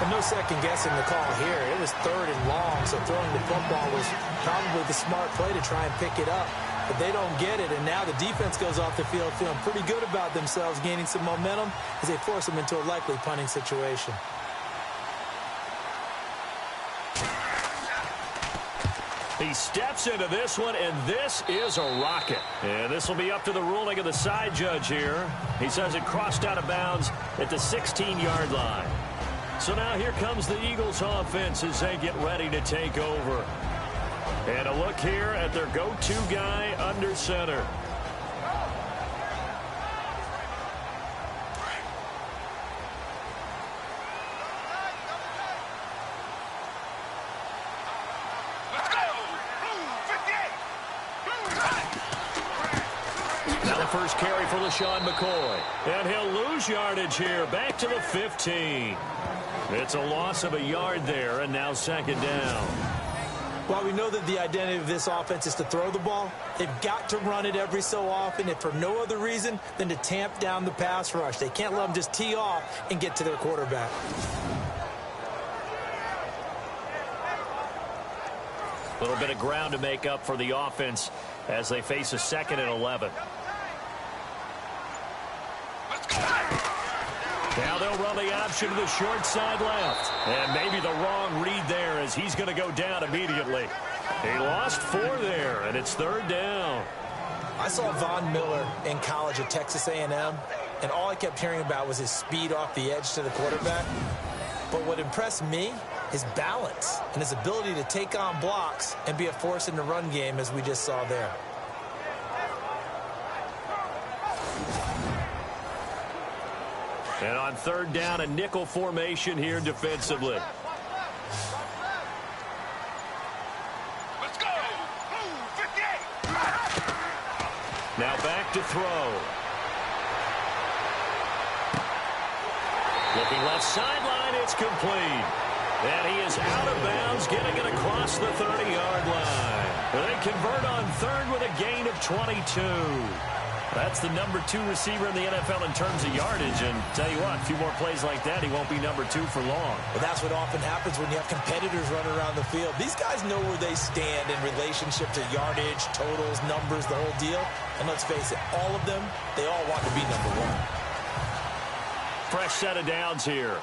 And no second guessing the call here. It was third and long, so throwing the football was probably the smart play to try and pick it up. But they don't get it, and now the defense goes off the field feeling pretty good about themselves, gaining some momentum as they force them into a likely punting situation. He steps into this one, and this is a rocket. And this will be up to the ruling of the side judge here. He says it crossed out of bounds at the 16-yard line. So now here comes the Eagles offense as they get ready to take over. And a look here at their go-to guy under center. Now the first carry for LaShawn McCoy. And he'll lose yardage here, back to the 15. It's a loss of a yard there, and now second down. While we know that the identity of this offense is to throw the ball, they've got to run it every so often, if for no other reason than to tamp down the pass rush. They can't let them just tee off and get to their quarterback. A little bit of ground to make up for the offense as they face a 2nd and 11. Now they'll run the option to the short side left. And maybe the wrong read there as he's going to go down immediately. He lost 4 there, and it's third down. I saw Von Miller in college at Texas A&M, and all I kept hearing about was his speed off the edge to the quarterback. But what impressed me, his balance and his ability to take on blocks and be a force in the run game, as we just saw there. And on third down, a nickel formation here defensively. Let's go! Move, 58! Now back to throw. Looking left sideline, it's complete. And he is out of bounds, getting it across the 30-yard line. They convert on third with a gain of 22. That's the number 2 receiver in the NFL in terms of yardage. And tell you what, a few more plays like that, he won't be number 2 for long. Well, that's what often happens when you have competitors running around the field. These guys know where they stand in relationship to yardage, totals, numbers, the whole deal. And let's face it, all of them, they all want to be number 1. Fresh set of downs here.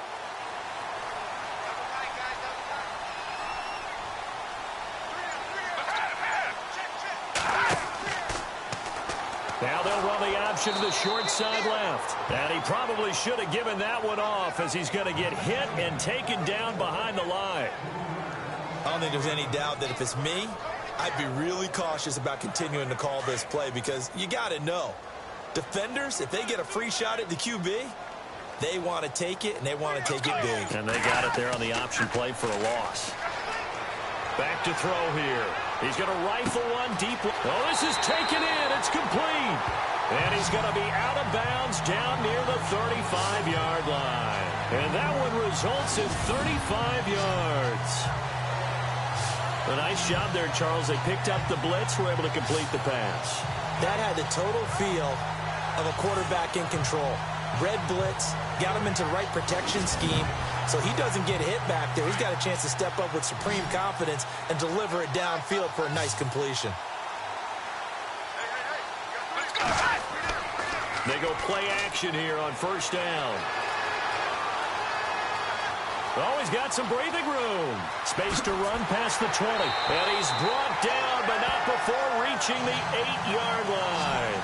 Now they'll run the option to the short side left. And he probably should have given that one off as he's going to get hit and taken down behind the line. I don't think there's any doubt that if it's me, I'd be really cautious about continuing to call this play because you got to know, defenders, if they get a free shot at the QB, they want to take it, and they want to take it big. And they got it there on the option play for a loss. Back to throw here. He's going to rifle one deep. Oh, this is taken in. It's complete. And he's going to be out of bounds down near the 35-yard line. And that one results in 35 yards. A nice job there, Charles. They picked up the blitz, were able to complete the pass. That had the total feel of a quarterback in control. Red blitz, got him into the right protection scheme, so he doesn't get hit back there. He's got a chance to step up with supreme confidence and deliver it downfield for a nice completion. They go play action here on first down. Oh, he's got some breathing room. Space to run past the 20. And he's brought down, but not before reaching the 8-yard line.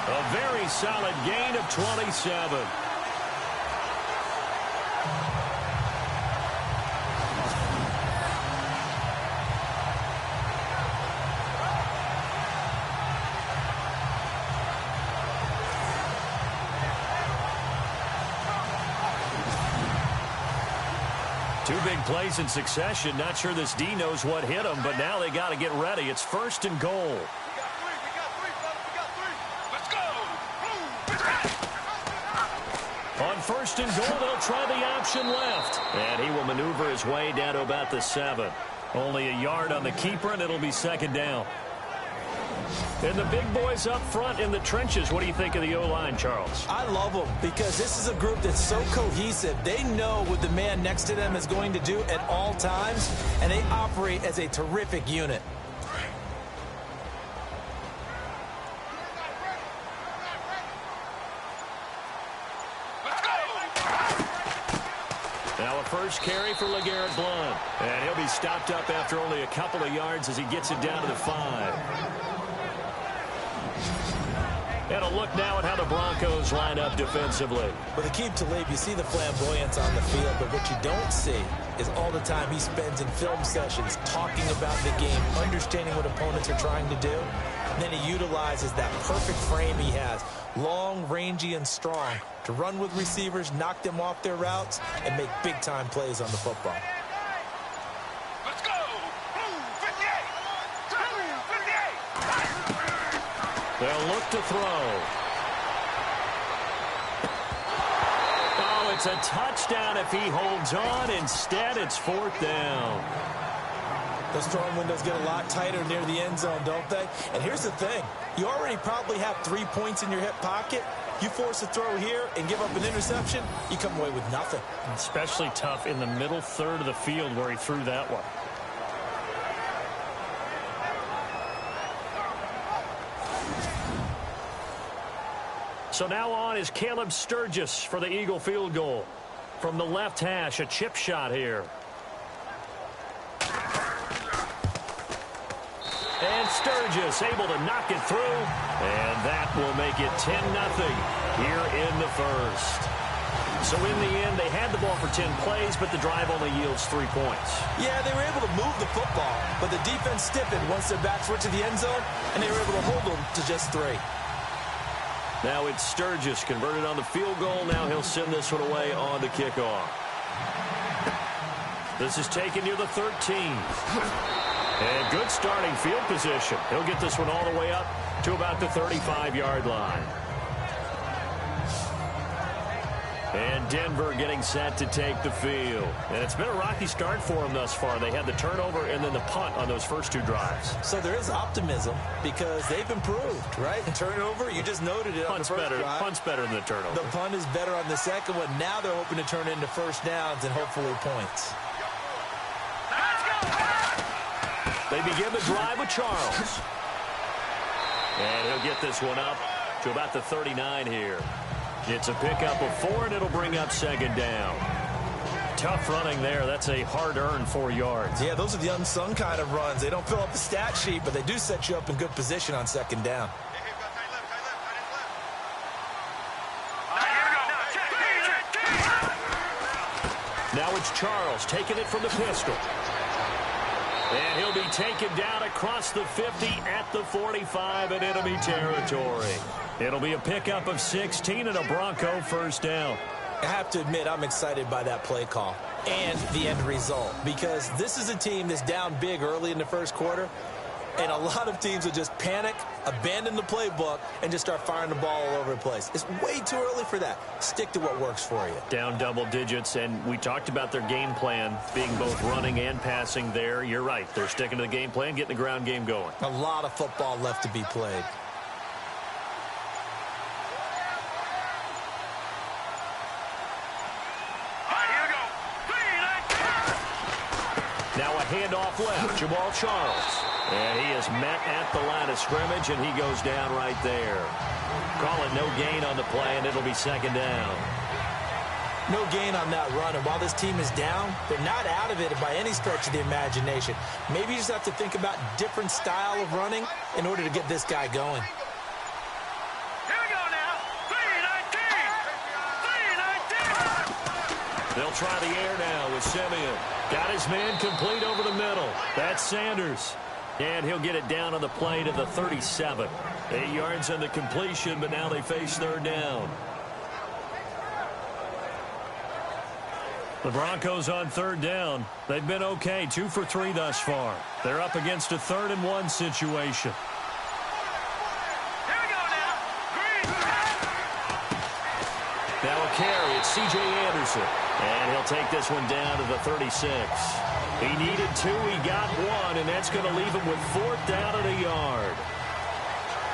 A very solid gain of 27. Two big plays in succession. Not sure this D knows what hit him, but now they got to get ready. It's first and goal. We got three, brother. We got three. Let's go. first and goal. They'll try the option left. And he will maneuver his way down to about the 7. Only a yard on the keeper, and it'll be second down. And the big boys up front in the trenches. What do you think of the O-line, Charles? I love them because this is a group that's so cohesive. They know what the man next to them is going to do at all times, and they operate as a terrific unit. Now a first carry for LeGarrette Blount. And he'll be stopped up after only a couple of yards as he gets it down to the 5. And a look now at how the Broncos line up defensively. With Aqib Talib, you see the flamboyance on the field, but what you don't see is all the time he spends in film sessions talking about the game, understanding what opponents are trying to do, and then he utilizes that perfect frame he has, long, rangy, and strong, to run with receivers, knock them off their routes, and make big-time plays on the football. Let's go! Blue 58! Blue 58! They'll look to throw. Oh, it's a touchdown if he holds on. Instead, it's 4th down. Those throwing windows get a lot tighter near the end zone, don't they? And here's the thing. You already probably have 3 points in your hip pocket. You force a throw here and give up an interception, you come away with nothing. Especially tough in the middle third of the field where he threw that one. So now on is Caleb Sturgis for the Eagle field goal. From the left hash, a chip shot here. And Sturgis able to knock it through. And that will make it 10-0 here in the first. So in the end, they had the ball for 10 plays, but the drive only yields 3 points. Yeah, they were able to move the football, but the defense stiffened once their backs were to the end zone, and they were able to hold them to just 3. Now it's Sturgis converted on the field goal. Now he'll send this one away on the kickoff. This is taken near the 13. And good starting field position. He'll get this one all the way up to about the 35-yard line. And Denver getting set to take the field. And it's been a rocky start for them thus far. They had the turnover and then the punt on those first 2 drives. So there is optimism because they've improved, right? And turnover, you just noted it on the first drive. Punt's better than the turnover. The punt is better on the second one. Now they're hoping to turn it into first downs and hopefully points. They begin the drive with Charles. And he'll get this one up to about the 39 here. It's a pickup of 4, and it'll bring up second down. Tough running there. That's a hard-earned 4 yards. Yeah, those are the unsung kind of runs. They don't fill up the stat sheet, but they do set you up in good position on second down. Now it's Charles taking it from the pistol. And he'll be taken down across the 50 at the 45 in enemy territory. It'll be a pickup of 16 and a Bronco first down. I have to admit, I'm excited by that play call and the end result because this is a team that's down big early in the first quarter, and a lot of teams will just panic, abandon the playbook, and just start firing the ball all over the place. It's way too early for that. Stick to what works for you. Down double digits, and we talked about their game plan being both running and passing there. You're right. They're sticking to the game plan, getting the ground game going. A lot of football left to be played. Now a handoff left, Jamal Charles. And he is met at the line of scrimmage, and he goes down right there. Call it no gain on the play, and it'll be second down. No gain on that run, and while this team is down, they're not out of it by any stretch of the imagination. Maybe you just have to think about different style of running in order to get this guy going. Here we go now. 3-19. They'll try the air now with Simeon. Got his man complete over the middle. That's Sanders. And he'll get it down on the play to the 37. 8 yards on the completion, but now they face third down. The Broncos on third down. They've been okay, 2 for 3 thus far. They're up against a 3rd and 1 situation. Here we go now. Green. Now a carry. It's C.J. Anderson. And he'll take this one down to the 36. He needed 2. He got 1, and that's going to leave him with 4th down and a yard.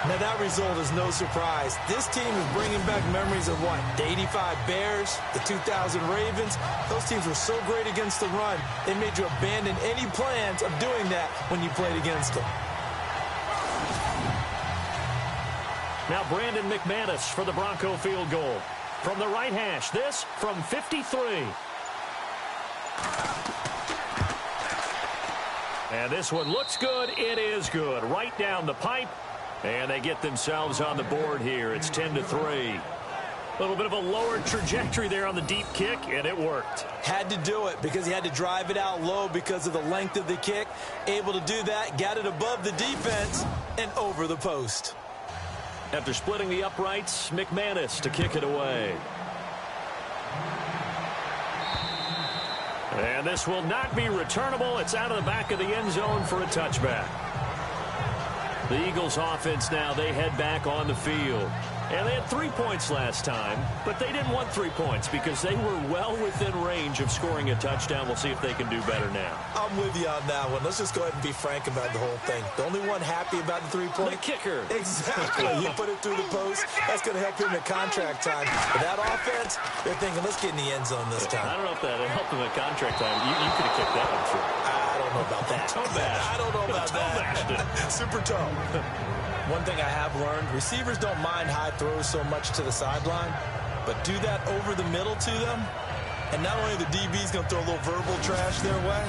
Now, that result is no surprise. This team is bringing back memories of what? The 85 Bears, the 2000 Ravens. Those teams were so great against the run, they made you abandon any plans of doing that when you played against them. Now Brandon McManus for the Bronco field goal. From the right hash, this from 53. And this one looks good. It is good. Right down the pipe. And they get themselves on the board here. It's 10-3. A little bit of a lower trajectory there on the deep kick, and it worked. Had to do it because he had to drive it out low because of the length of the kick. Able to do that, got it above the defense and over the post. After splitting the uprights, McManus to kick it away. And this will not be returnable. It's out of the back of the end zone for a touchback. The Eagles offense now, they head back on the field. And they had 3 points last time, but they didn't want 3 points because they were well within range of scoring a touchdown. We'll see if they can do better now. I'm with you on that one. Let's just go ahead and be frank about the whole thing. The only one happy about the 3-point? The kicker. Exactly. He put it through the post. That's going to help him at contract time. But that offense, they're thinking, let's get in the end zone this time. I don't know if that helped him at contract time. You could have kicked that one, sure. I don't know about that. Toe bash. I don't know about that. Super toe. One thing I have learned, receivers don't mind high throws so much to the sideline, but do that over the middle to them, and not only the DB's going to throw a little verbal trash their way,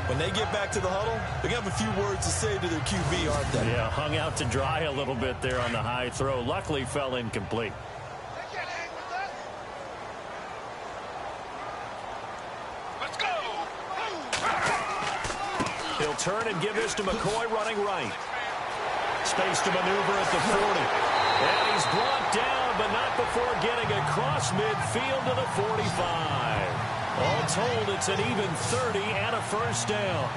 when they get back to the huddle, they're going to have a few words to say to their QB, aren't they? Yeah, hung out to dry a little bit there on the high throw. Luckily, fell incomplete. Let's go. He'll turn and give this to McCoy running right. Space to maneuver at the 40. And he's brought down, but not before getting across midfield to the 45. All told, it's an even 30 and a first down.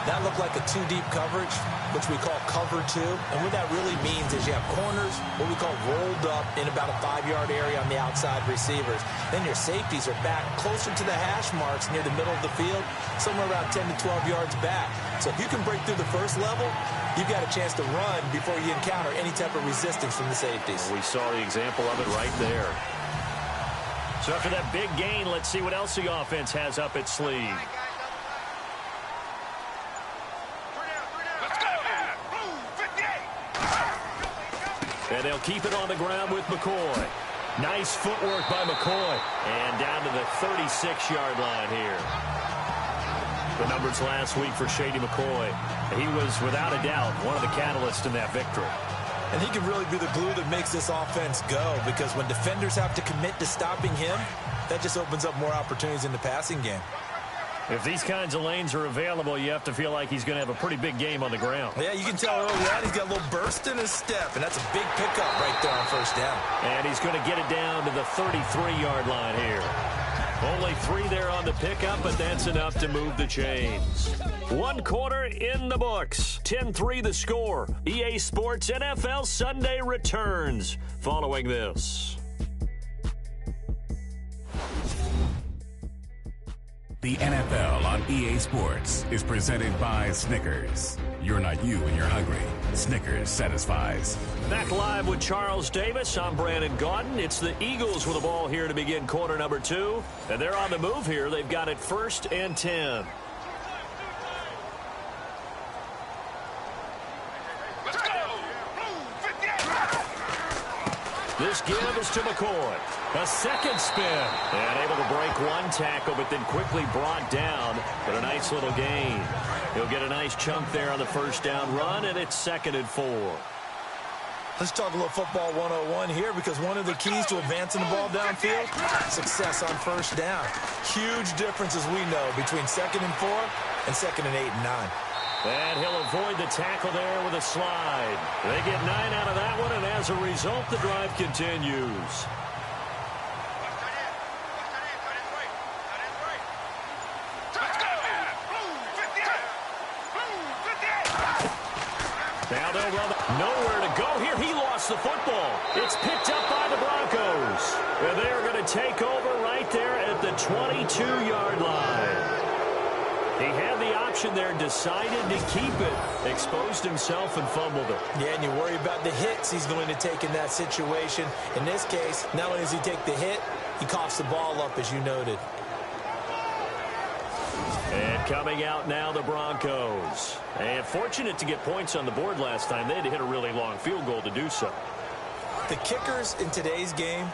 That looked like a 2-deep coverage, which we call cover 2. And what that really means is you have corners, what we call rolled up in about a 5-yard area on the outside receivers. Then your safeties are back closer to the hash marks near the middle of the field, somewhere around 10 to 12 yards back. So if you can break through the first level, you've got a chance to run before you encounter any type of resistance from the safeties. We saw the example of it right there. So after that big gain, let's see what else the offense has up its sleeve. And they'll keep it on the ground with McCoy. Nice footwork by McCoy. And down to the 36-yard line here. The numbers last week for Shady McCoy. He was, without a doubt, one of the catalysts in that victory. And he can really be the glue that makes this offense go, because when defenders have to commit to stopping him, that just opens up more opportunities in the passing game. If these kinds of lanes are available, you have to feel like he's going to have a pretty big game on the ground. Yeah, you can tell early on he's got a little burst in his step, and that's a big pickup right there on first down. And he's going to get it down to the 33-yard line here. Only 3 there on the pickup, but that's enough to move the chains. 1 quarter in the books. 10-3 the score. EA Sports NFL Sunday returns following this. The NFL on EA Sports is presented by Snickers. You're not you when you're hungry. Snickers satisfies. Back live with Charles Davis. I'm Brandon Gaudin. It's the Eagles with the ball here to begin quarter number 2. And they're on the move here. They've got it 1st and 10. Let's go. This give is to McCoy. A second spin. And able to break 1 tackle, but then quickly brought down. But a nice little gain. He'll get a nice chunk there on the first down run, and it's 2nd and 4. Let's talk a little football 101 here, because one of the keys to advancing the ball downfield, success on first down. Huge difference, as we know, between 2nd and 4 and 2nd and 8 and 9. And he'll avoid the tackle there with a slide. They get 9 out of that one, and as a result, the drive continues. Let's go. Now they'll They'll run nowhere to go here. He lost the football. It's picked up by the Broncos. And they are going to take over right there at the 22-yard line. He had the option there, decided to keep it, exposed himself and fumbled it. Yeah, and you worry about the hits he's going to take in that situation. In this case, not only does he take the hit, he coughs the ball up, as you noted. And coming out now, the Broncos. And fortunate to get points on the board last time. They had to hit a really long field goal to do so. The kickers in today's game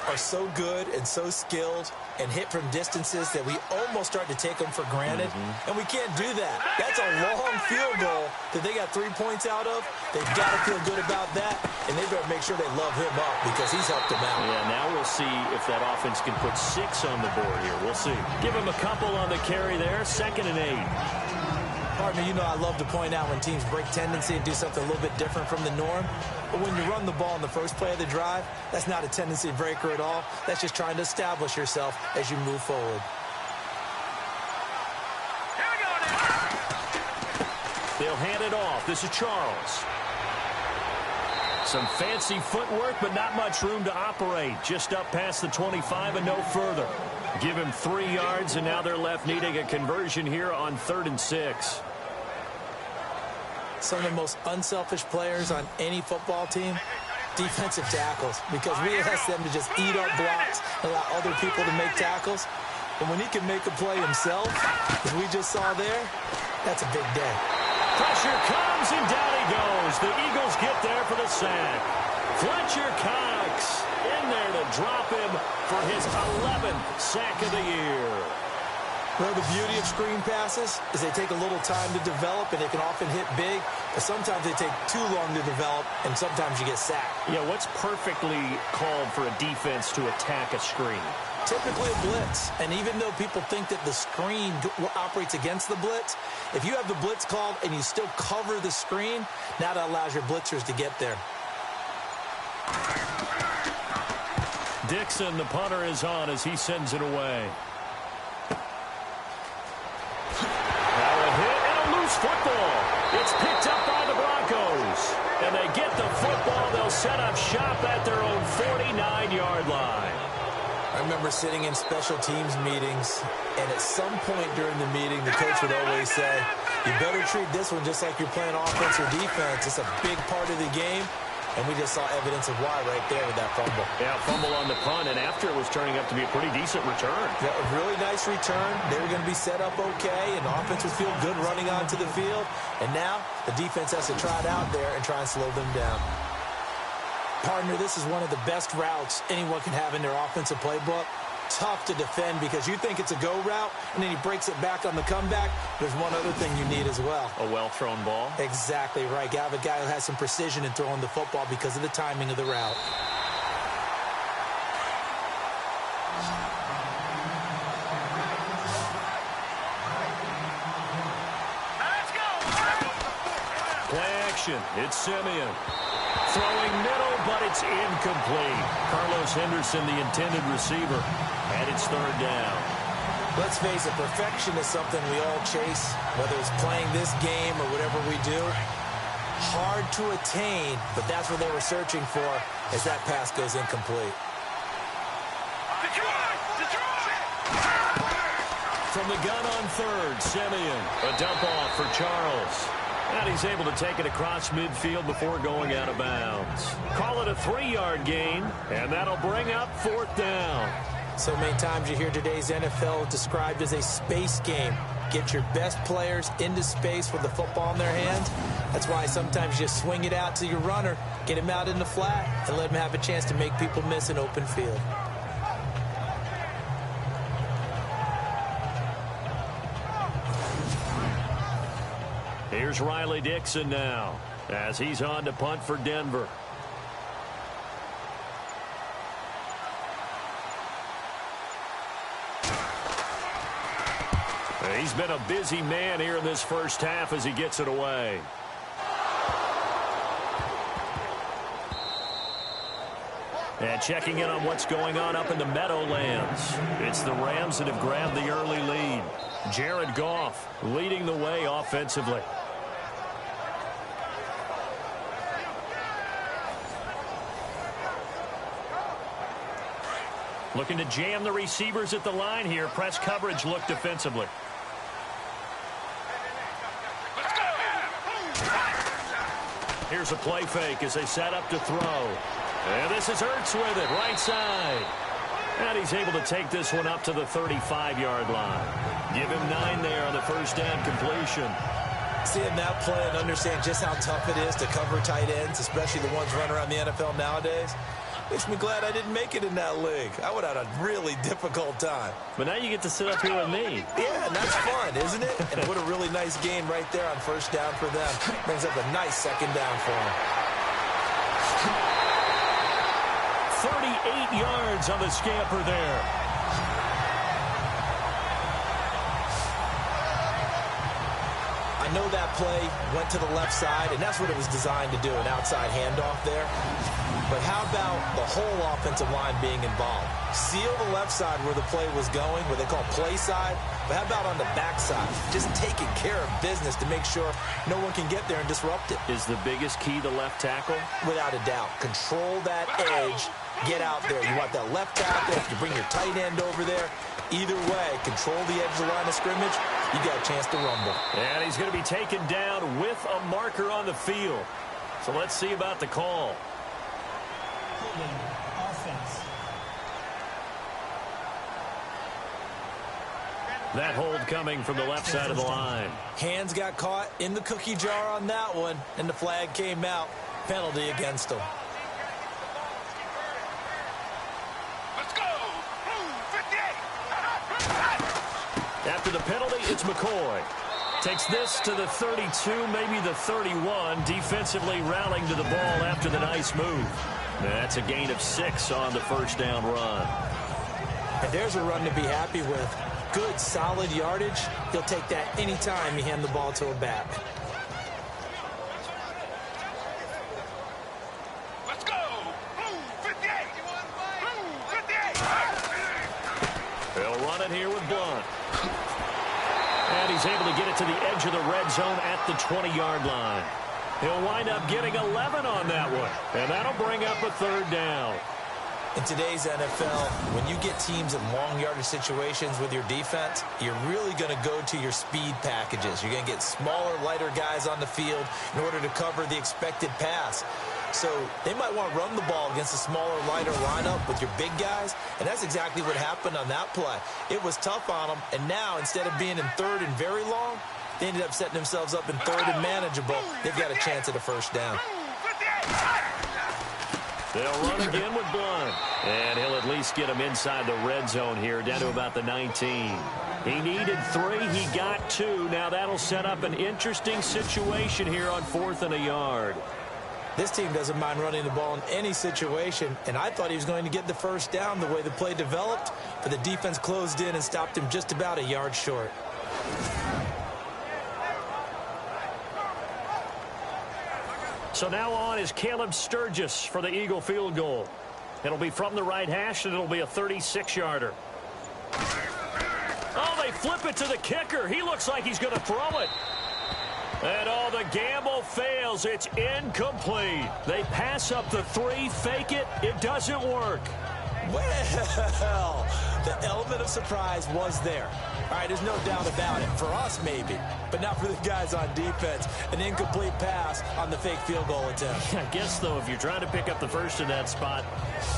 are so good and so skilled and hit from distances that we almost start to take them for granted. And we can't do that. That's a long field goal that they got 3 points out of. They've got to feel good about that, and they better make sure they love him up because he's helped them out. Yeah, now we'll see if that offense can put 6 on the board here. We'll see. Give him a couple on the carry there. 2nd and 8. Partner, you know I love to point out when teams break tendency and do something a little bit different from the norm. But when you run the ball in the first play of the drive, that's not a tendency breaker at all. That's just trying to establish yourself as you move forward. Here we go now. They'll hand it off. This is Charles. Some fancy footwork, but not much room to operate. Just up past the 25 and no further. Give him 3 yards, and now they're left needing a conversion here on 3rd and 6. Some of the most unselfish players on any football team, defensive tackles, because we ask them to just eat up blocks and allow other people to make tackles. But when he can make a play himself, as we just saw there, that's a big day. Pressure comes, and down he goes. The Eagles get there for the sack. Fletcher Cox in there to drop him for his 11th sack of the year. Well, the beauty of screen passes is they take a little time to develop, and they can often hit big, but sometimes they take too long to develop, and sometimes you get sacked. Yeah, what's perfectly called for a defense to attack a screen? Typically a blitz, and even though people think that the screen operates against the blitz, if you have the blitz called and you still cover the screen, now that allows your blitzers to get there. Dixon, the punter, is on as he sends it away. Now a hit and a loose football. It's picked up by the Broncos. And they get the football. They'll set up shop at their own 49-yard line. I remember sitting in special teams meetings, and at some point during the meeting, the coach would always say, you better treat this one just like you're playing offense or defense. It's a big part of the game. And we just saw evidence of why right there with that fumble. Yeah, fumble on the punt, and after it was turning up to be a pretty decent return. Yeah, a really nice return. They were going to be set up okay, and the offense would feel good running onto the field. And now the defense has to try it out there and try and slow them down. Partner, this is one of the best routes anyone can have in their offensive playbook. Tough to defend because you think it's a go route, and then he breaks it back on the comeback. There's one other thing you need as well. A well-thrown ball? Exactly right. You have a guy who has some precision in throwing the football because of the timing of the route. Let's go. Play action. It's Simeon. Throwing middle, but it's incomplete. Carlos Henderson, the intended receiver, and it's 3rd down. Let's face it, perfection is something we all chase, whether it's playing this game or whatever we do. Hard to attain, but that's what they were searching for as that pass goes incomplete. From the gun on 3rd, Simeon. A dump off for Charles. And he's able to take it across midfield before going out of bounds. Call it a 3-yard gain, and that'll bring up 4th down. So many times you hear today's NFL described as a space game. Get your best players into space with the football in their hands. That's why sometimes you swing it out to your runner, get him out in the flat, and let him have a chance to make people miss an open field. Here's Riley Dixon now as he's on to punt for Denver. He's been a busy man here in this first half as he gets it away. And checking in on what's going on up in the Meadowlands. It's the Rams that have grabbed the early lead. Jared Goff leading the way offensively. Looking to jam the receivers at the line here. Press coverage look defensively. Here's a play fake as they set up to throw. And this is Ertz with it, right side. And he's able to take this one up to the 35-yard line. Give him 9 there on the first down completion. Seeing that play and understand just how tough it is to cover tight ends, especially the ones running around the NFL nowadays, makes me glad I didn't make it in that league. I would have had a really difficult time. But now you get to sit up here with me. Yeah, and that's fun, isn't it? And what a really nice gain right there on first down for them. Brings up a nice second down for them. 38 yards on the scamper there. I know that play went to the left side, and that's what it was designed to do, an outside handoff there. But how about the whole offensive line being involved? Seal the left side where the play was going, what they call play side. But how about on the back side? Just taking care of business to make sure no one can get there and disrupt it. Is the biggest key the left tackle? Without a doubt. Control that edge. Get out there. You want that left tackle. If you bring your tight end over there, either way, control the edge of the line of scrimmage. You got a chance to rumble. And he's going to be taken down with a marker on the field. So let's see about the call. Offense. That hold coming from the left side of the line. Hands got caught in the cookie jar on that one, and the flag came out. Penalty against them. Let's go. 58. After the penalty, it's McCoy. Takes this to the 32, maybe the 31. Defensively rallying to the ball after the nice move. That's a gain of 6 on the first down run. And there's a run to be happy with. Good, solid yardage. He'll take that anytime you hand the ball to a back. Let's go. 58. 58. They'll run it here with Blunt. And he's able to get it to the edge of the red zone at the 20-yard line. He'll wind up getting 11 on that one. And that'll bring up a third down. In today's NFL, when you get teams in long yardage situations with your defense, you're really going to go to your speed packages. You're going to get smaller, lighter guys on the field in order to cover the expected pass. So they might want to run the ball against a smaller, lighter lineup with your big guys, and that's exactly what happened on that play. It was tough on them, and now instead of being in third and very long, they ended up setting themselves up in third and manageable. They've got a chance at a first down. They'll run again with Blunt. And he'll at least get him inside the red zone here, down to about the 19. He needed 3. He got 2. Now that'll set up an interesting situation here on 4th and a yard. This team doesn't mind running the ball in any situation, and I thought he was going to get the first down the way the play developed, but the defense closed in and stopped him just about a yard short. So now on is Caleb Sturgis for the Eagle field goal. It'll be from the right hash, and it'll be a 36-yarder. Oh, they flip it to the kicker. He looks like he's going to throw it. And oh, the gamble fails. It's incomplete. They pass up the 3, fake it. It doesn't work. Well, the element of surprise was there. All right, there's no doubt about it. For us, maybe, but not for the guys on defense. An incomplete pass on the fake field goal attempt. I guess, though, if you're trying to pick up the first in that spot,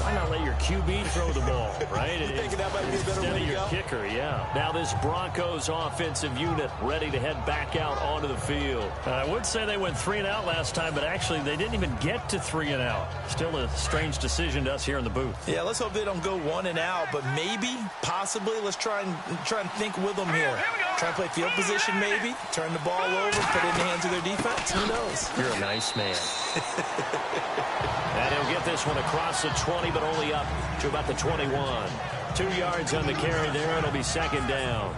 why not let your QB throw the ball, right? You thinking that might be a better way to Instead of your go? kicker, yeah. Now this Broncos offensive unit ready to head back out onto the field. I would say they went 3 and out last time, but actually they didn't even get to 3 and out. Still a strange decision to us here in the booth. Yeah, let's hope they don't go 1 and out, but maybe, possibly, let's try and think with them here. Try and play field position, maybe. Turn the ball over, put it in the hands of their defense. Who knows? You're a nice man. And he'll get this one across the 20, but only up to about the 21. 2 yards on the carry there. It'll be second down.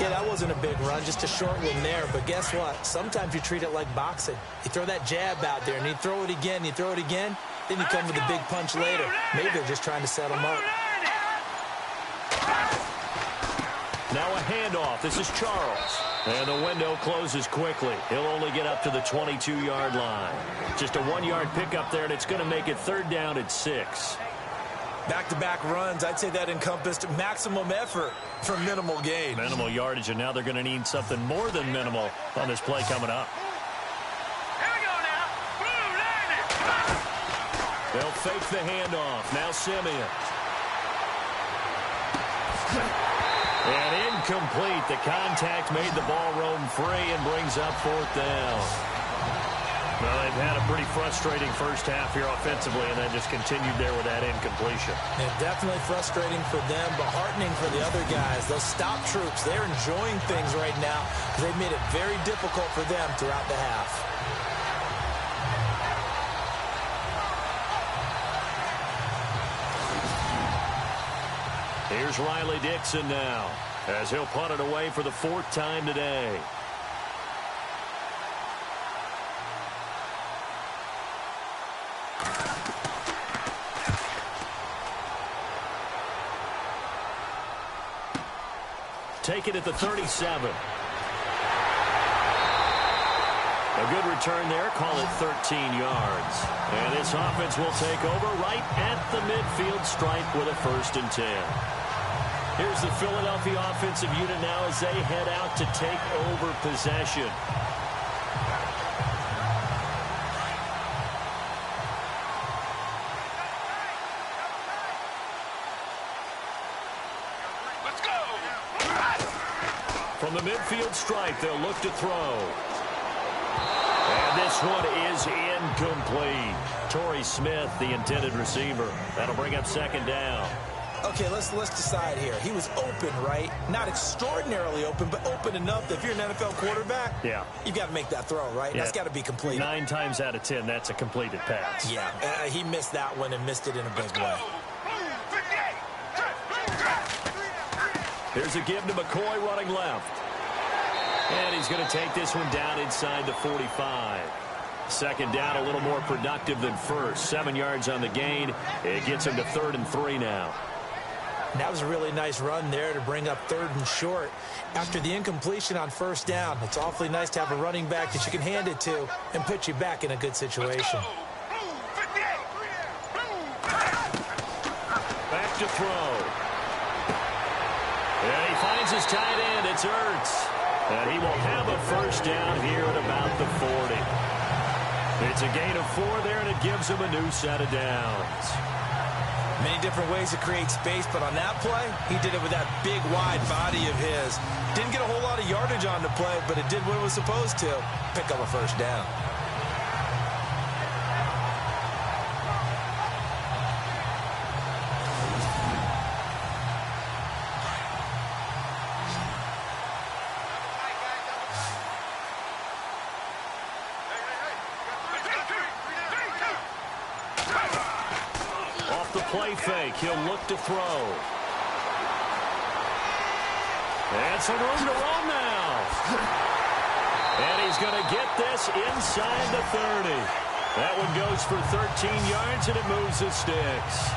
Yeah, that wasn't a big run, just a short one there. But guess what? Sometimes you treat it like boxing. You throw that jab out there, and you throw it again, you throw it again, then you come with a big punch later. Maybe they're just trying to set them up. Now a handoff. This is Charles. And the window closes quickly. He'll only get up to the 22-yard line. Just a 1-yard pickup there, and it's going to make it third down at 6. Back-to-back runs, I'd say that encompassed maximum effort for minimal gain. Minimal yardage, and now they're going to need something more than minimal on this play coming up. Here we go now. Blue line. They'll fake the handoff. Now Simeon. And incomplete. The contact made the ball roam free and brings up 4th down. Well, they've had a pretty frustrating first half here offensively, and then just continued there with that incompletion. And definitely frustrating for them, but heartening for the other guys. Those stop troops, they're enjoying things right now because they've made it very difficult for them throughout the half. Here's Riley Dixon now, as he'll punt it away for the 4th time today. Take it at the 37. A good return there. Call it 13 yards. And this offense will take over right at the midfield stripe with a 1st and 10. Here's the Philadelphia offensive unit now as they head out to take over possession. Let's go. From the midfield stripe, they'll look to throw. And this one is incomplete. Torrey Smith, the intended receiver. That'll bring up 2nd down. Okay, let's decide here. He was open, right? Not extraordinarily open, but open enough that if you're an NFL quarterback, yeah, you've got to make that throw, right? Yeah. That's got to be complete. 9 times out of 10, that's a completed pass. Yeah, he missed that one and missed it in a big way. Here's a give to McCoy running left. And he's going to take this one down inside the 45. 2nd down, a little more productive than first. 7 yards on the gain. It gets him to 3rd and 3 now. That was a really nice run there to bring up 3rd and short. After the incompletion on 1st down, it's awfully nice to have a running back that you can hand it to and put you back in a good situation. Back to throw. And he finds his tight end. It's Ertz. And he will have a 1st down here at about the 40. It's a gain of 4 there, and it gives him a new set of downs. Many different ways to create space, but on that play, he did it with that big, wide body of his. Didn't get a whole lot of yardage on the play, but it did what it was supposed to. Pick up a 1st down. Play fake. He'll look to throw. And some room to run now. And he's going to get this inside the 30. That one goes for 13 yards, and it moves the sticks.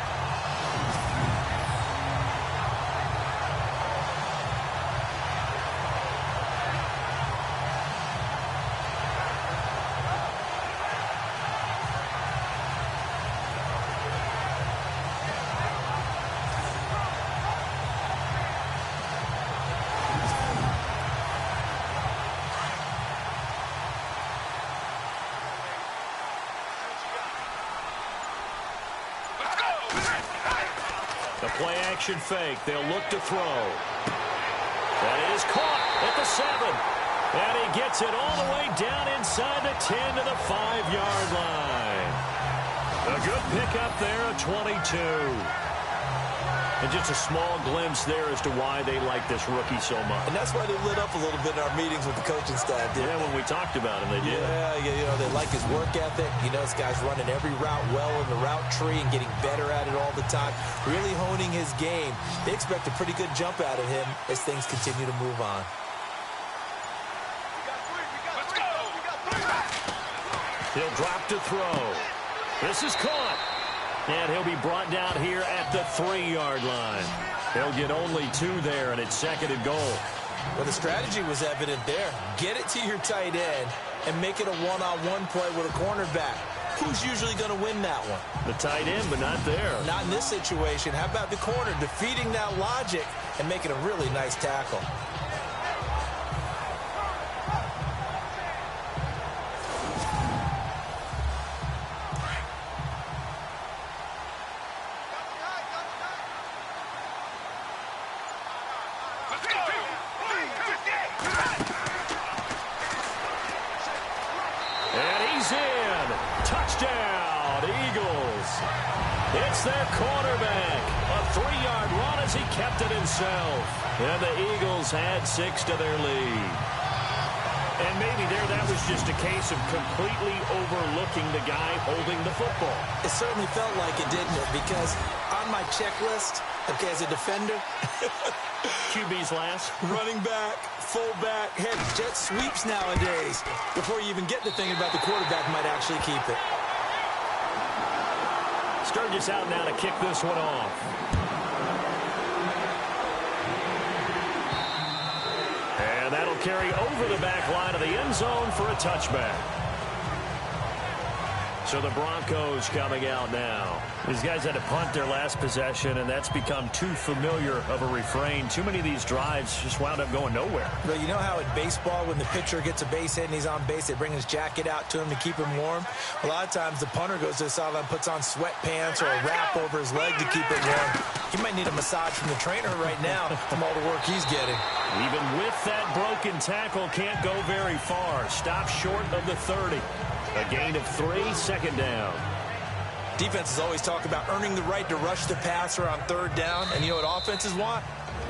Play action fake. They'll look to throw. That is caught at the 7. And he gets it all the way down inside the 10 to the 5-yard line. A good pickup there, a 22. And just a small glimpse there as to why they like this rookie so much. And that's why they lit up a little bit in our meetings with the coaching staff, didn't they? When we talked about him, they did. Yeah, they like his work ethic. You know, this guy's running every route well in the route tree and getting better at it all the time. Really honing his game. They expect a pretty good jump out of him as things continue to move on. Let's go. He'll drop to throw. This is caught. And he'll be brought down here at the 3-yard line. He'll get only 2 there, and it's 2nd and goal. Well, the strategy was evident there. Get it to your tight end and make it a one-on-one play with a cornerback. who's usually going to win that one? The tight end, but not there. Not in this situation. How about the corner defeating that logic and making a really nice tackle? It's their quarterback. A 3-yard run as he kept it himself. And the Eagles had 6 to their lead. And maybe that was just a case of completely overlooking the guy holding the football. It certainly felt like it, didn't it? Because on my checklist, okay, as a defender, QB's last. Running back, fullback, head jet sweeps nowadays. Before you even get to thinking about the quarterback might actually keep it. Sturgis out now to kick this one off. And that'll carry over the back line of the end zone for a touchback. So the Broncos coming out now. These guys had to punt their last possession, and that's become too familiar of a refrain. Too many of these drives just wound up going nowhere. But you know how in baseball, when the pitcher gets a base hit and he's on base, they bring his jacket out to him to keep him warm? A lot of times the punter goes to the sideline, puts on sweatpants or a wrap over his leg to keep it warm. He might need a massage from the trainer right now from all the work he's getting. Even with that broken tackle, can't go very far. Stop short of the 30. A gain of 3, second down. Defenses always talk about earning the right to rush the passer on third down. And you know what offenses want?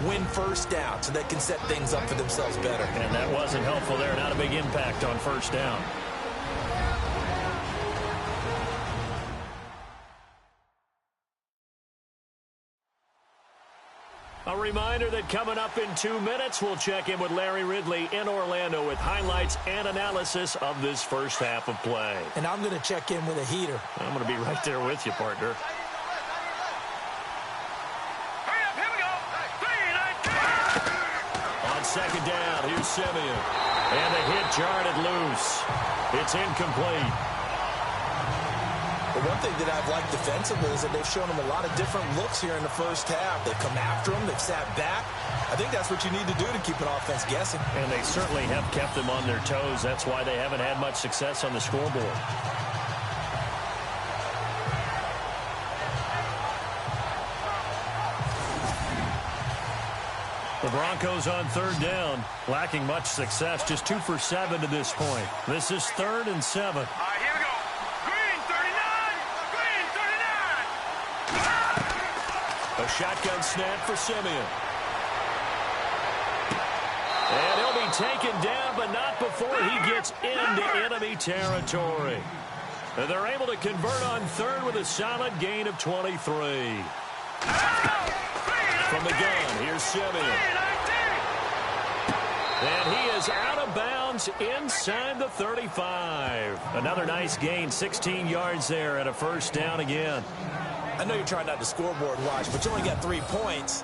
Win first down so they can set things up for themselves better. And that wasn't helpful there. Not a big impact on first down. A reminder that coming up in 2 minutes, we'll check in with Larry Ridley in Orlando with highlights and analysis of this first half of play. And I'm going to check in with a heater. I'm going to be right there with you, partner. Hurry up, here we go. 3-19. On second down, here's Simeon. And the hit jarred it loose. It's incomplete. But one thing that I've liked defensively is that they've shown them a lot of different looks here in the first half. They've come after them. They've sat back. I think that's what you need to do to keep an offense guessing. And they certainly have kept them on their toes. That's why they haven't had much success on the scoreboard. The Broncos on third down, lacking much success, just 2 for 7 to this point. This is 3rd and 7. All right, here we go. Green 39. Green 39. A shotgun snap for Simeon. And he'll be taken down, but not before he gets into enemy territory. And they're able to convert on third with a solid gain of 23. From the gun, here's Simeon. And he is out of bounds inside the 35. Another nice gain, 16 yards there and a first down again. I know you're trying not to scoreboard watch, but you only got 3 points.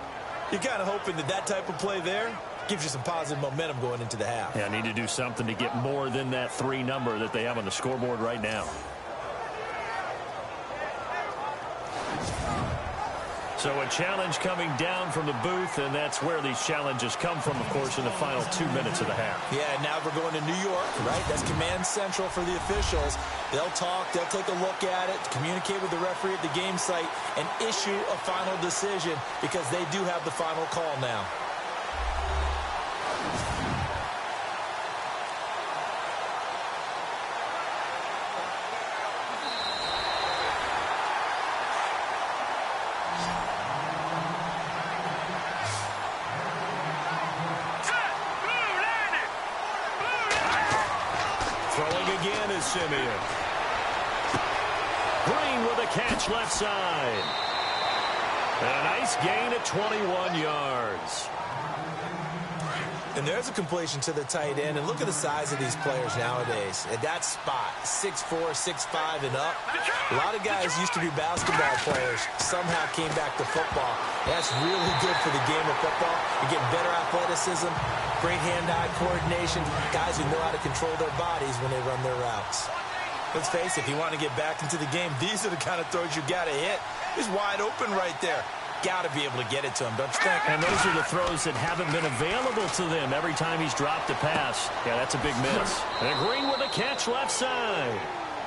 You're kind of hoping that that type of play there gives you some positive momentum going into the half. Yeah, I need to do something to get more than that 3 number that they have on the scoreboard right now. So a challenge coming down from the booth, and that's where these challenges come from, of course, in the final 2 minutes of the half. Yeah, now we're going to New York, right? That's command central for the officials. They'll talk, they'll take a look at it, communicate with the referee at the game site, and issue a final decision because they do have the final call now. Simeon. Green with a catch left side. And a nice gain at 21 yards. And there's a completion to the tight end. And look at the size of these players nowadays. At that spot, 6'4", 6'5", and up. A lot of guys used to be basketball players. Somehow came back to football. That's really good for the game of football. You're getting better athleticism, great hand-eye coordination, guys who know how to control their bodies when they run their routes. Let's face it, if you want to get back into the game, these are the kind of throws you got to hit. He's wide open right there. Got to be able to get it to him, don't you think? And those are the throws that haven't been available to them every time he's dropped a pass. Yeah, that's a big miss. And Green with a catch left side.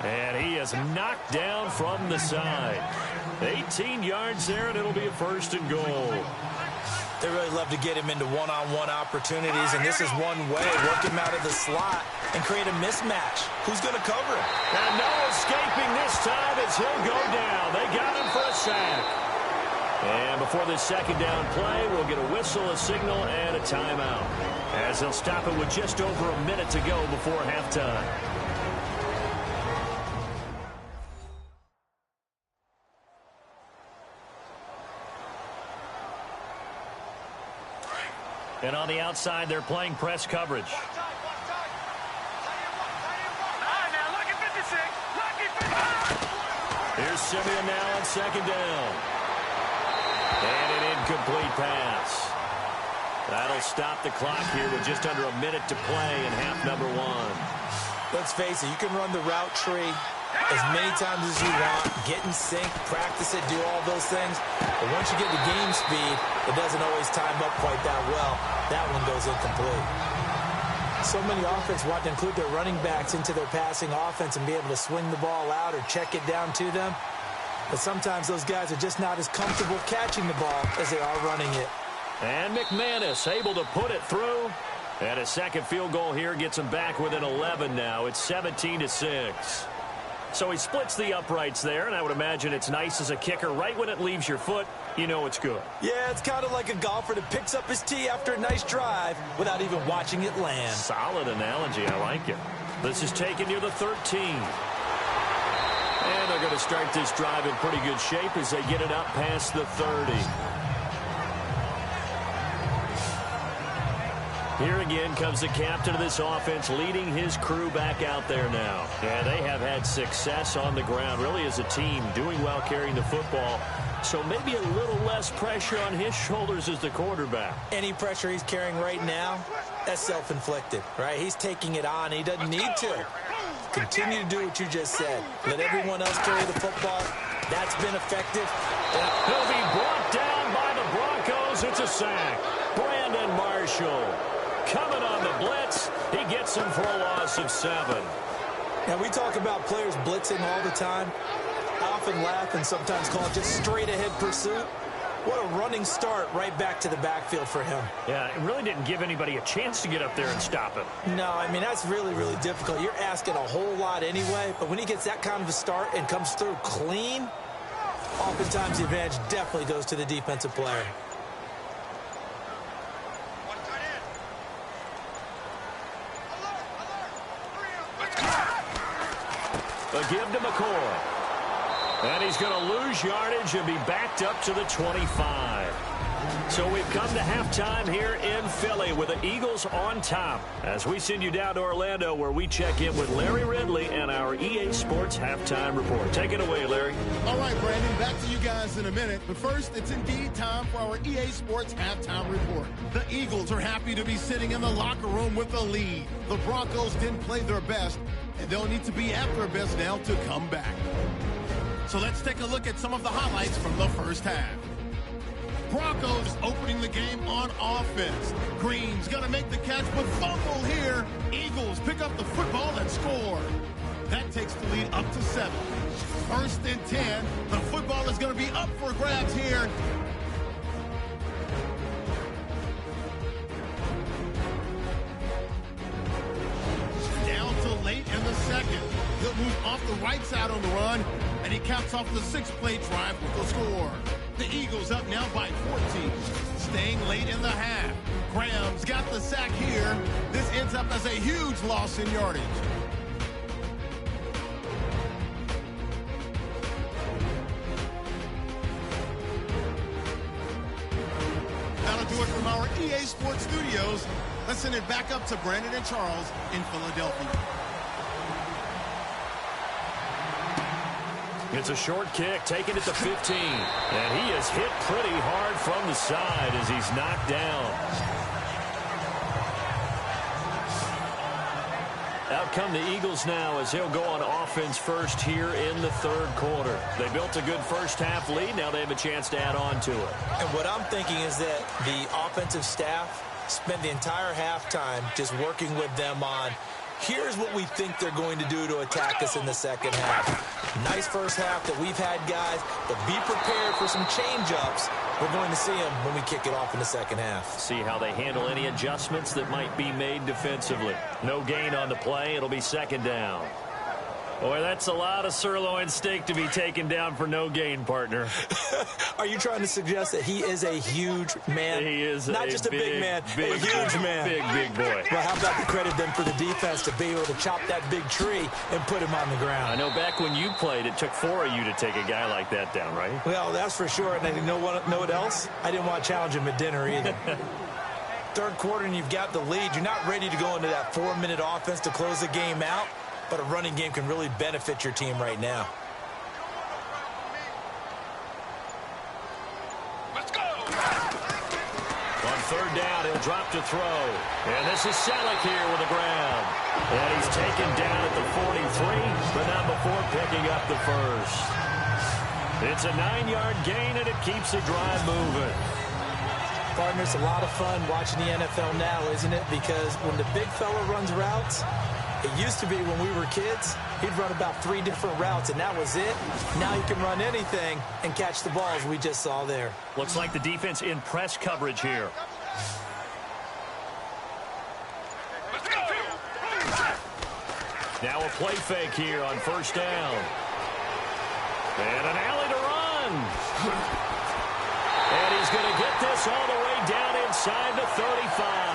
And he is knocked down from the side. 18 yards there, and it'll be a 1st and goal. They really love to get him into one-on-one opportunities, and this is one way. Work him out of the slot and create a mismatch. Who's going to cover him? And no escaping this time as he'll go down. They got him for a sack. And before this 2nd down play, we'll get a whistle, a signal, and a timeout, as they'll stop it with just over a minute to go before halftime. And on the outside, they're playing press coverage. All right, now, lucky 56. Lucky 55. Here's Simeon now on 2nd down. And an incomplete pass. That'll stop the clock here with just under a minute to play in half number 1. Let's face it, you can run the route tree as many times as you want, get in sync, practice it, do all those things. But once you get to game speed, it doesn't always time up quite that well. That one goes incomplete. So many offenses want to include their running backs into their passing offense and be able to swing the ball out or check it down to them. But sometimes those guys are just not as comfortable catching the ball as they are running it. And McManus able to put it through. And a second field goal here gets him back within 11 now. It's 17-6. So he splits the uprights there, and I would imagine it's nice as a kicker. Right when it leaves your foot, you know it's good. Yeah, it's kind of like a golfer that picks up his tee after a nice drive without even watching it land. Solid analogy. I like it. This is taken near the 13. And they're going to start this drive in pretty good shape as they get it up past the 30. Here again comes the captain of this offense, leading his crew back out there now. And they have had success on the ground, really as a team, doing well carrying the football. So maybe a little less pressure on his shoulders as the quarterback. Any pressure he's carrying right now, that's self-inflicted, right? He's taking it on. He doesn't need to. Continue to do what you just said. Let everyone else carry the football. That's been effective. He'll be brought down by the Broncos. It's a sack. Brandon Marshall coming on the blitz. He gets him for a loss of 7. Now, we talk about players blitzing all the time. I often laugh and sometimes call it just straight-ahead pursuit. What a running start right back to the backfield for him. Yeah, it really didn't give anybody a chance to get up there and stop him. No, I mean, that's really, really difficult. You're asking a whole lot anyway, but when he gets that kind of a start and comes through clean, oftentimes the advantage definitely goes to the defensive player. A give to McCoy. And he's going to lose yardage and be backed up to the 25. So we've come to halftime here in Philly with the Eagles on top. As we send you down to Orlando, where we check in with Larry Ridley and our EA Sports Halftime Report. Take it away, Larry. All right, Brandon, back to you guys in a minute. But first, it's indeed time for our EA Sports Halftime Report. The Eagles are happy to be sitting in the locker room with a lead. The Broncos didn't play their best, and they'll need to be at their best now to come back. So let's take a look at some of the highlights from the first half. Broncos opening the game on offense. Green's going to make the catch, but fumble here. Eagles pick up the football and score. That takes the lead up to 7. 1st and 10. The football is going to be up for grabs here. Down to late in the second. He'll move off the right side on the run, and he caps off the 6-play drive with the score. The Eagles up now by 14. Staying late in the half. Graham's got the sack here. This ends up as a huge loss in yardage. That'll do it from our EA Sports Studios. Let's send it back up to Brandon and Charles in Philadelphia. It's a short kick, taken at the 15. And he is hit pretty hard from the side as he's knocked down. Out come the Eagles now as they'll go on offense first here in the third quarter. They built a good first-half lead. Now they have a chance to add on to it. And what I'm thinking is that the offensive staff spent the entire halftime just working with them on, here's what we think they're going to do to attack us in the second half. Nice first half that we've had, guys, but be prepared for some change-ups. We're going to see them when we kick it off in the second half. See how they handle any adjustments that might be made defensively. No gain on the play. It'll be second down. Boy, that's a lot of sirloin steak to be taken down for no gain, partner. Are you trying to suggest that he is a huge man? He is not just a big man, a huge man. Big boy. Well, how about the credit then for the defense to be able to chop that big tree and put him on the ground? I know back when you played, it took 4 of you to take a guy like that down, right? Well, that's for sure. And you know what else? I didn't want to challenge him at dinner either. Third quarter and you've got the lead. You're not ready to go into that 4-minute offense to close the game out. But a running game can really benefit your team right now. Let's go! On third down, he'll drop to throw. And this is Selleck here with the ground. And he's taken down at the 43, but not before picking up the first. It's a 9-yard gain, and it keeps the drive moving. Partner, it's a lot of fun watching the NFL now, isn't it? Because when the big fella runs routes, it used to be when we were kids, he'd run about 3 different routes, and that was it. Now he can run anything and catch the balls we just saw there. Looks like the defense in press coverage here. Let's go! Now a play fake here on first down. And an alley to run. And he's going to get this all the way down inside the 35.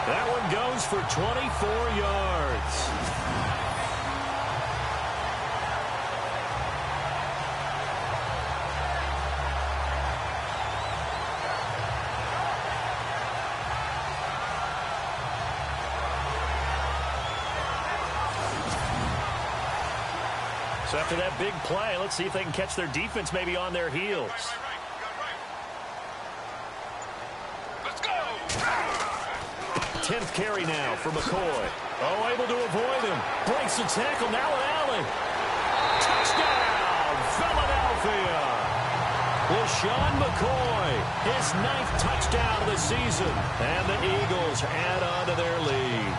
That one goes for 24 yards. So after that big play, let's see if they can catch their defense maybe on their heels. 10th carry now for McCoy. Oh, able to avoid him. Breaks the tackle now with Allen. Touchdown, Philadelphia. LaShawn McCoy, his 9th touchdown of the season. And the Eagles add on to their lead.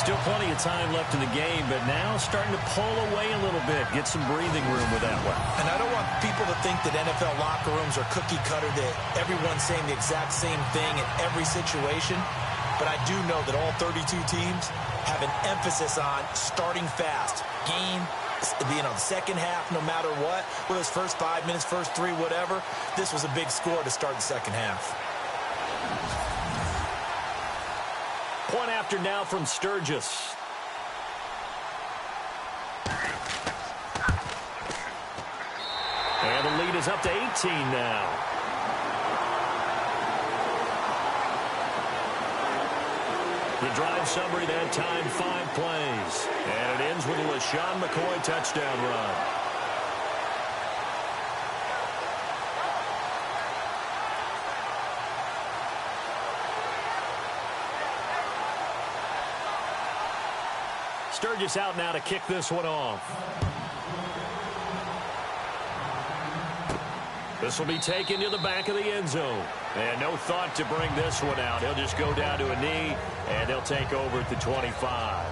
Still plenty of time left in the game, but now starting to pull away a little bit. Get some breathing room with that one. And I don't want people to think that NFL locker rooms are cookie cutter, that everyone's saying the exact same thing in every situation. But I do know that all 32 teams have an emphasis on starting fast. Game, the second half, no matter what. Whether it's first 5 minutes, first 3, whatever. This was a big score to start the second half. Point after now from Sturgis. And the lead is up to 18 now. The drive summary that time, 5 plays. And it ends with a LaShawn McCoy touchdown run. Sturgis out now to kick this one off. This will be taken to the back of the end zone. And no thought to bring this one out. He'll just go down to a knee, and they'll take over at the 25.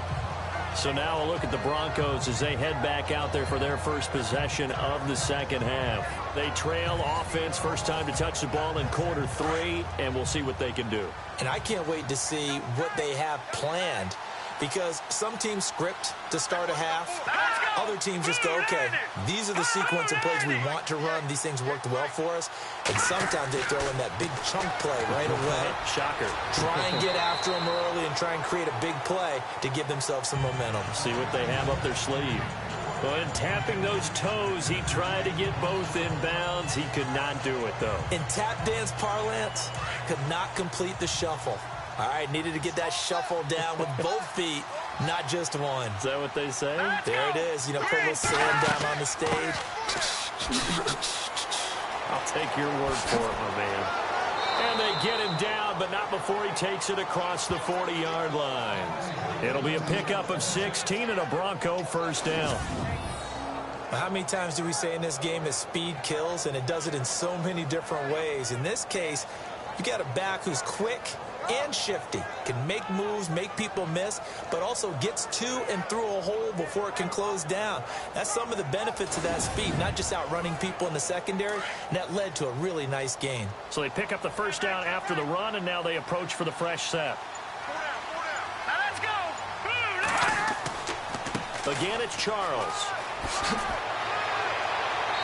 So now a look at the Broncos as they head back out there for their first possession of the second half. They trail offense, first time to touch the ball in quarter 3, and we'll see what they can do. And I can't wait to see what they have planned, because some teams script to start a half. Other teams just go, okay, these are the sequence of plays we want to run. These things worked well for us. And sometimes they throw in that big chunk play right away. Shocker. Try and get after them early and try and create a big play to give themselves some momentum. See what they have up their sleeve. Well, in tapping those toes, he tried to get both in bounds. He could not do it, though. In tap dance parlance, could not complete the shuffle. All right, needed to get that shuffle down with both feet, not just one. Is that what they say? There it is. You know, put a little sand down on the stage. I'll take your word for it, my man. And they get him down, but not before he takes it across the 40-yard line. It'll be a pickup of 16 and a Bronco first down. How many times do we say in this game that speed kills, and it does it in so many different ways? In this case, you got a back who's quick and shifty, can make moves, make people miss, but also gets to and through a hole before it can close down. That's some of the benefits of that speed, not just outrunning people in the secondary, and that led to a really nice gain. So they pick up the first down after the run, and now they approach for the fresh set. Now let's go. Again, it's Charles.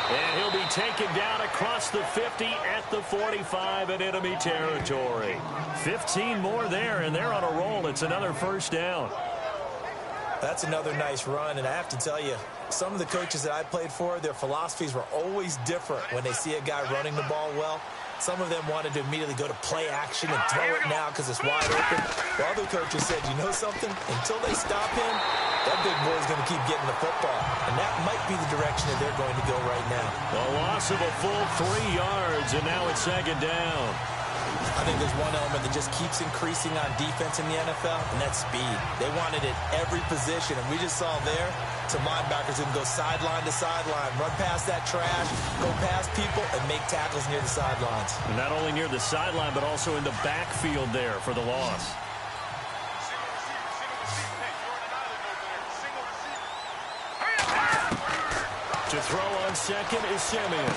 And he'll be taken down across the 50 at the 45 in enemy territory. 15 more there, and they're on a roll. It's another first down. That's another nice run, and I have to tell you, some of the coaches that I played for, their philosophies were always different when they see a guy running the ball well. Some of them wanted to immediately go to play action and throw it now because it's wide open. The other coaches said, you know something? Until they stop him, that big boy's going to keep getting the football. And that might be the direction that they're going to go right now. A loss of a full 3 yards, and now it's second down. I think there's one element that just keeps increasing on defense in the NFL, and that's speed. They want it at every position, and we just saw there some linebackers who can go sideline to sideline, run past that trash, go past people, and make tackles near the sidelines. And not only near the sideline, but also in the backfield there for the loss. To throw on second is Simeon.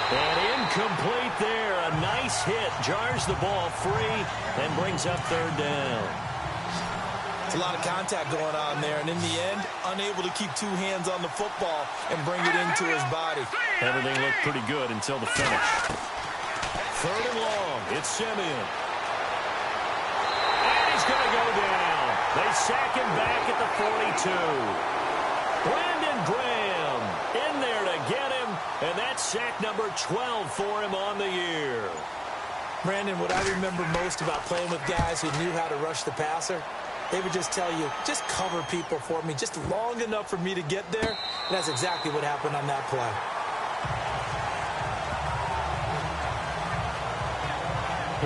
And incomplete there. A nice hit. Jars the ball free and brings up third down. It's a lot of contact going on there, and in the end, unable to keep two hands on the football and bring it into his body. Everything looked pretty good until the finish. Third and long. It's Simeon. And he's going to go down. They sack him back at the 42. Brandon Graham in there to get him, and that's sack number 12 for him on the year. Brandon, what I remember most about playing with guys who knew how to rush the passer, they would just tell you, just cover people for me, just long enough for me to get there. And that's exactly what happened on that play.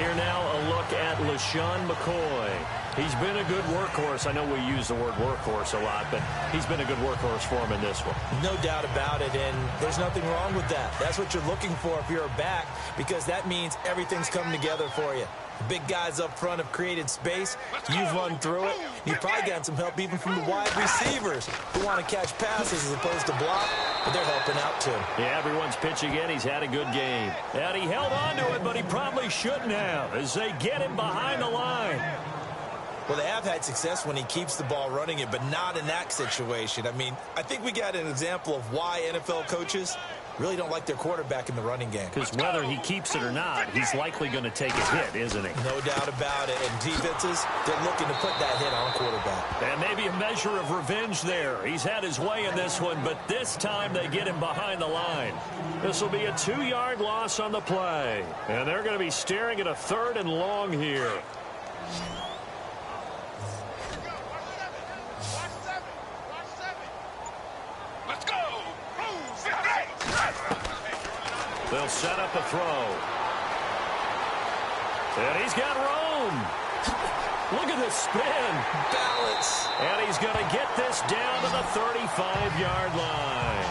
Here now a look at LaShawn McCoy. He's been a good workhorse. I know we use the word workhorse a lot, but he's been a good workhorse for him in this one. No doubt about it, and there's nothing wrong with that. That's what you're looking for if you're a back, because that means everything's coming together for you. The big guys up front have created space. You've run through it. You've probably gotten some help even from the wide receivers who want to catch passes as opposed to block, but they're helping out too. Yeah, everyone's pitching in. He's had a good game. And he held on to it, but he probably shouldn't have as they get him behind the line. Well, they have had success when he keeps the ball running it, but not in that situation. I mean, I think we got an example of why NFL coaches really don't like their quarterback in the running game. Because whether he keeps it or not, he's likely going to take a hit, isn't he? No doubt about it. And defenses, they're looking to put that hit on quarterback. And maybe a measure of revenge there. He's had his way in this one, but this time they get him behind the line. This will be a 2-yard loss on the play. And they're going to be staring at a third and long here. They'll set up a throw. And he's got room. Look at this spin. Balance. And he's going to get this down to the 35-yard line.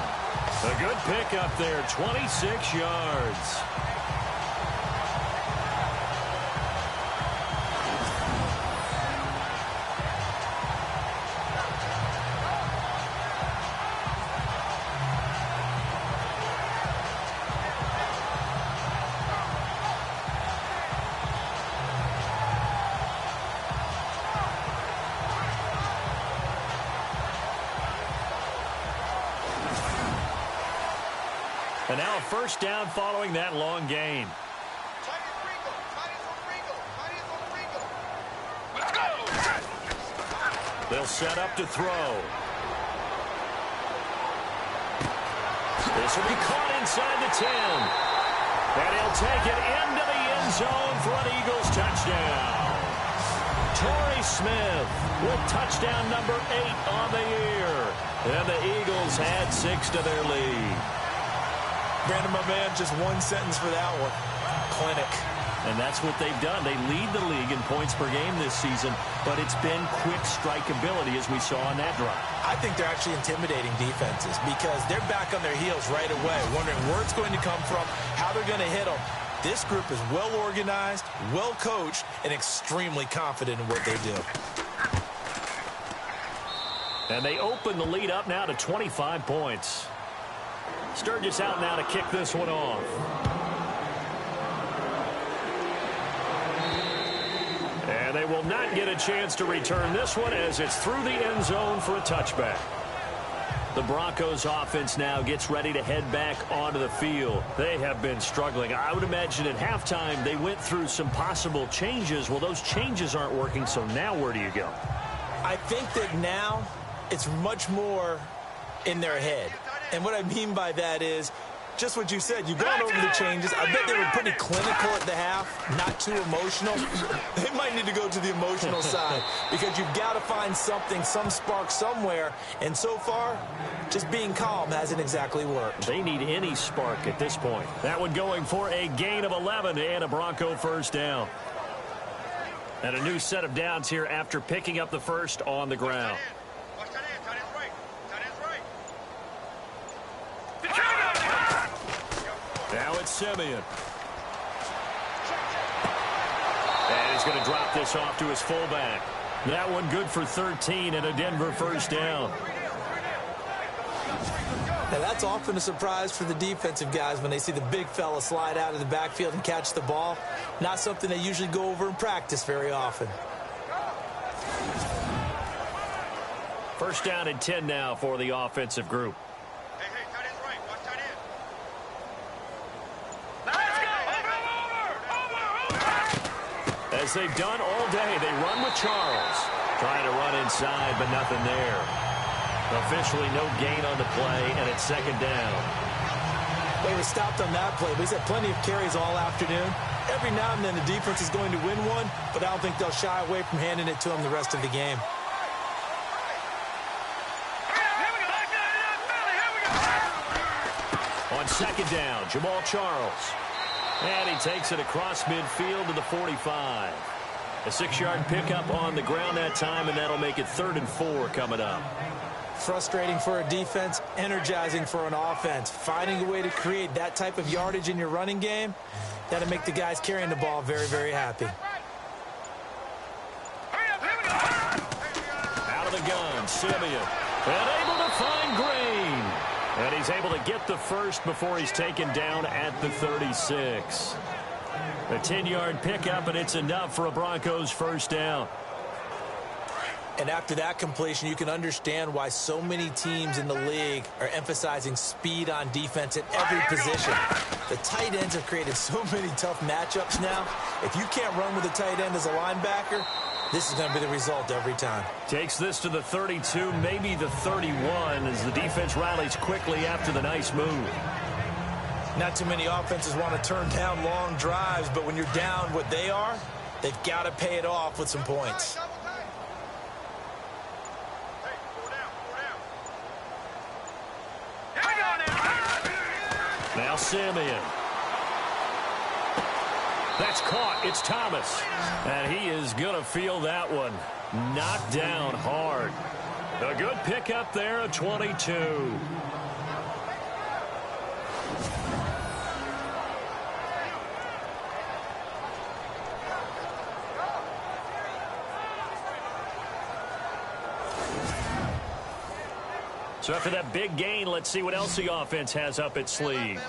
A good pickup there, 26 yards. And now a first down following that long gain. They'll set up to throw. This will be caught inside the 10. And he'll take it into the end zone for an Eagles touchdown. Torrey Smith with touchdown number 8 on the year. And the Eagles add 6 to their lead. Brandon, my man, just one sentence for that one. Clinic. And that's what they've done. They lead the league in points per game this season, but it's been quick strikeability as we saw on that drive. I think they're actually intimidating defenses because they're back on their heels right away, wondering where it's going to come from, how they're going to hit them. This group is well organized, well coached, and extremely confident in what they do. And they open the lead up now to 25 points. Sturgis out now to kick this one off. And they will not get a chance to return this one as it's through the end zone for a touchback. The Broncos offense now gets ready to head back onto the field. They have been struggling. I would imagine at halftime they went through some possible changes. Well, those changes aren't working, so now where do you go? I think that now it's much more in their head. And what I mean by that is just what you said. You've gone over the changes. I bet they were pretty clinical at the half, not too emotional. They might need to go to the emotional side because you've got to find something, some spark somewhere. And so far, just being calm hasn't exactly worked. They need any spark at this point. That one going for a gain of 11 and a Bronco first down. And a new set of downs here after picking up the first on the ground. Now it's Simeon. And he's going to drop this off to his fullback. That one good for 13 and a Denver first down. Now that's often a surprise for the defensive guys when they see the big fella slide out of the backfield and catch the ball. Not something they usually go over in practice very often. First down and 10 now for the offensive group. As they've done all day, they run with Charles. Trying to run inside, but nothing there. Officially no gain on the play, and it's second down. They were stopped on that play, but he's had plenty of carries all afternoon. Every now and then the defense is going to win one, but I don't think they'll shy away from handing it to him the rest of the game. On second down, Jamal Charles. And he takes it across midfield to the 45. A 6-yard pickup on the ground that time, and that'll make it 3rd and 4 coming up. Frustrating for a defense, energizing for an offense. Finding a way to create that type of yardage in your running game, that'll make the guys carrying the ball very, very happy. Out of the gun, Simeon. And able to find Green. And he's able to get the first before he's taken down at the 36. A 10-yard pickup, and it's enough for a Broncos first down. And after that completion, you can understand why so many teams in the league are emphasizing speed on defense at every position. The tight ends have created so many tough matchups now. If you can't run with a tight end as a linebacker, this is going to be the result every time. Takes this to the 32, maybe the 31, as the defense rallies quickly after the nice move. Not too many offenses want to turn down long drives, but when you're down what they are, they've got to pay it off with some points. Now Simeon. That's caught. It's Thomas. And he is going to feel that one. Knocked down hard. A good pickup there, a 22. So after that big gain, let's see what else the offense has up its sleeve.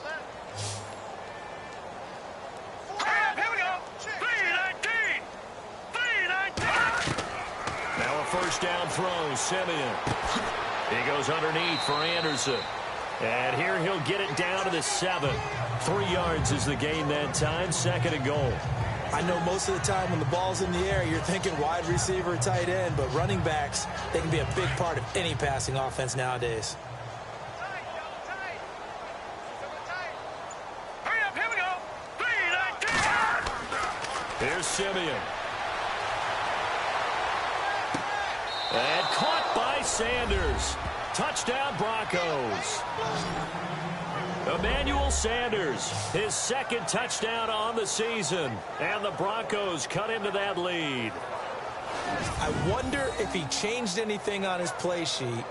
Now a first down throw, Simeon. He goes underneath for Anderson. And here he'll get it down to the 7. 3 yards is the gain that time, 2nd and goal. I know most of the time when the ball's in the air, you're thinking wide receiver, tight end, but running backs, they can be a big part of any passing offense nowadays. Here's Simeon. And caught by Sanders. Touchdown, Broncos. Emmanuel Sanders, his second touchdown on the season. And the Broncos cut into that lead. I wonder if he changed anything on his play sheet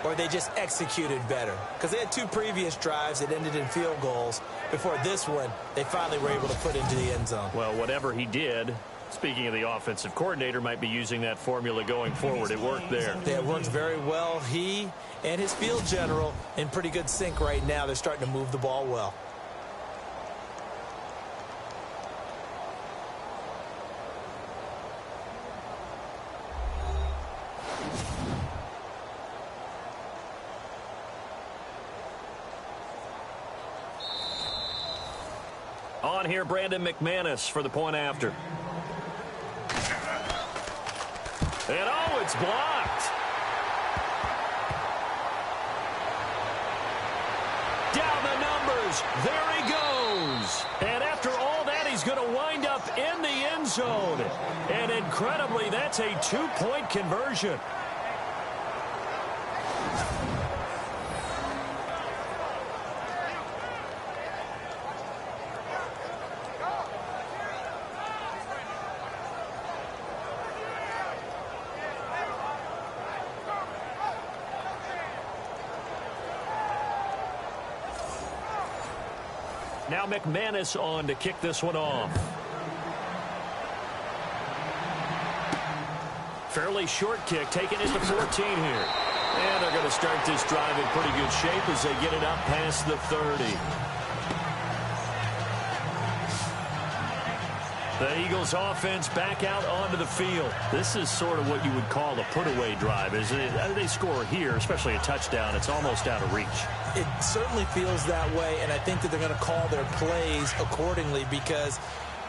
or they just executed better. Because they had 2 previous drives that ended in field goals. Before this one, they finally were able to put into the end zone. Well, whatever he did, speaking of the offensive coordinator, might be using that formula going forward. It worked there. Yeah, it worked very well. He and his field general in pretty good sync right now. They're starting to move the ball well. On here, Brandon McManus for the point after. And oh, it's blocked. Down the numbers. There he goes. And after all that, he's going to wind up in the end zone. And incredibly, that's a 2-point conversion. Now McManus on to kick this one off. Fairly short kick, taking it to 14 here. And they're going to start this drive in pretty good shape as they get it up past the 30. The Eagles offense back out onto the field. This is sort of what you would call a put-away drive. As they score here, especially a touchdown, it's almost out of reach. It certainly feels that way, and I think that they're going to call their plays accordingly because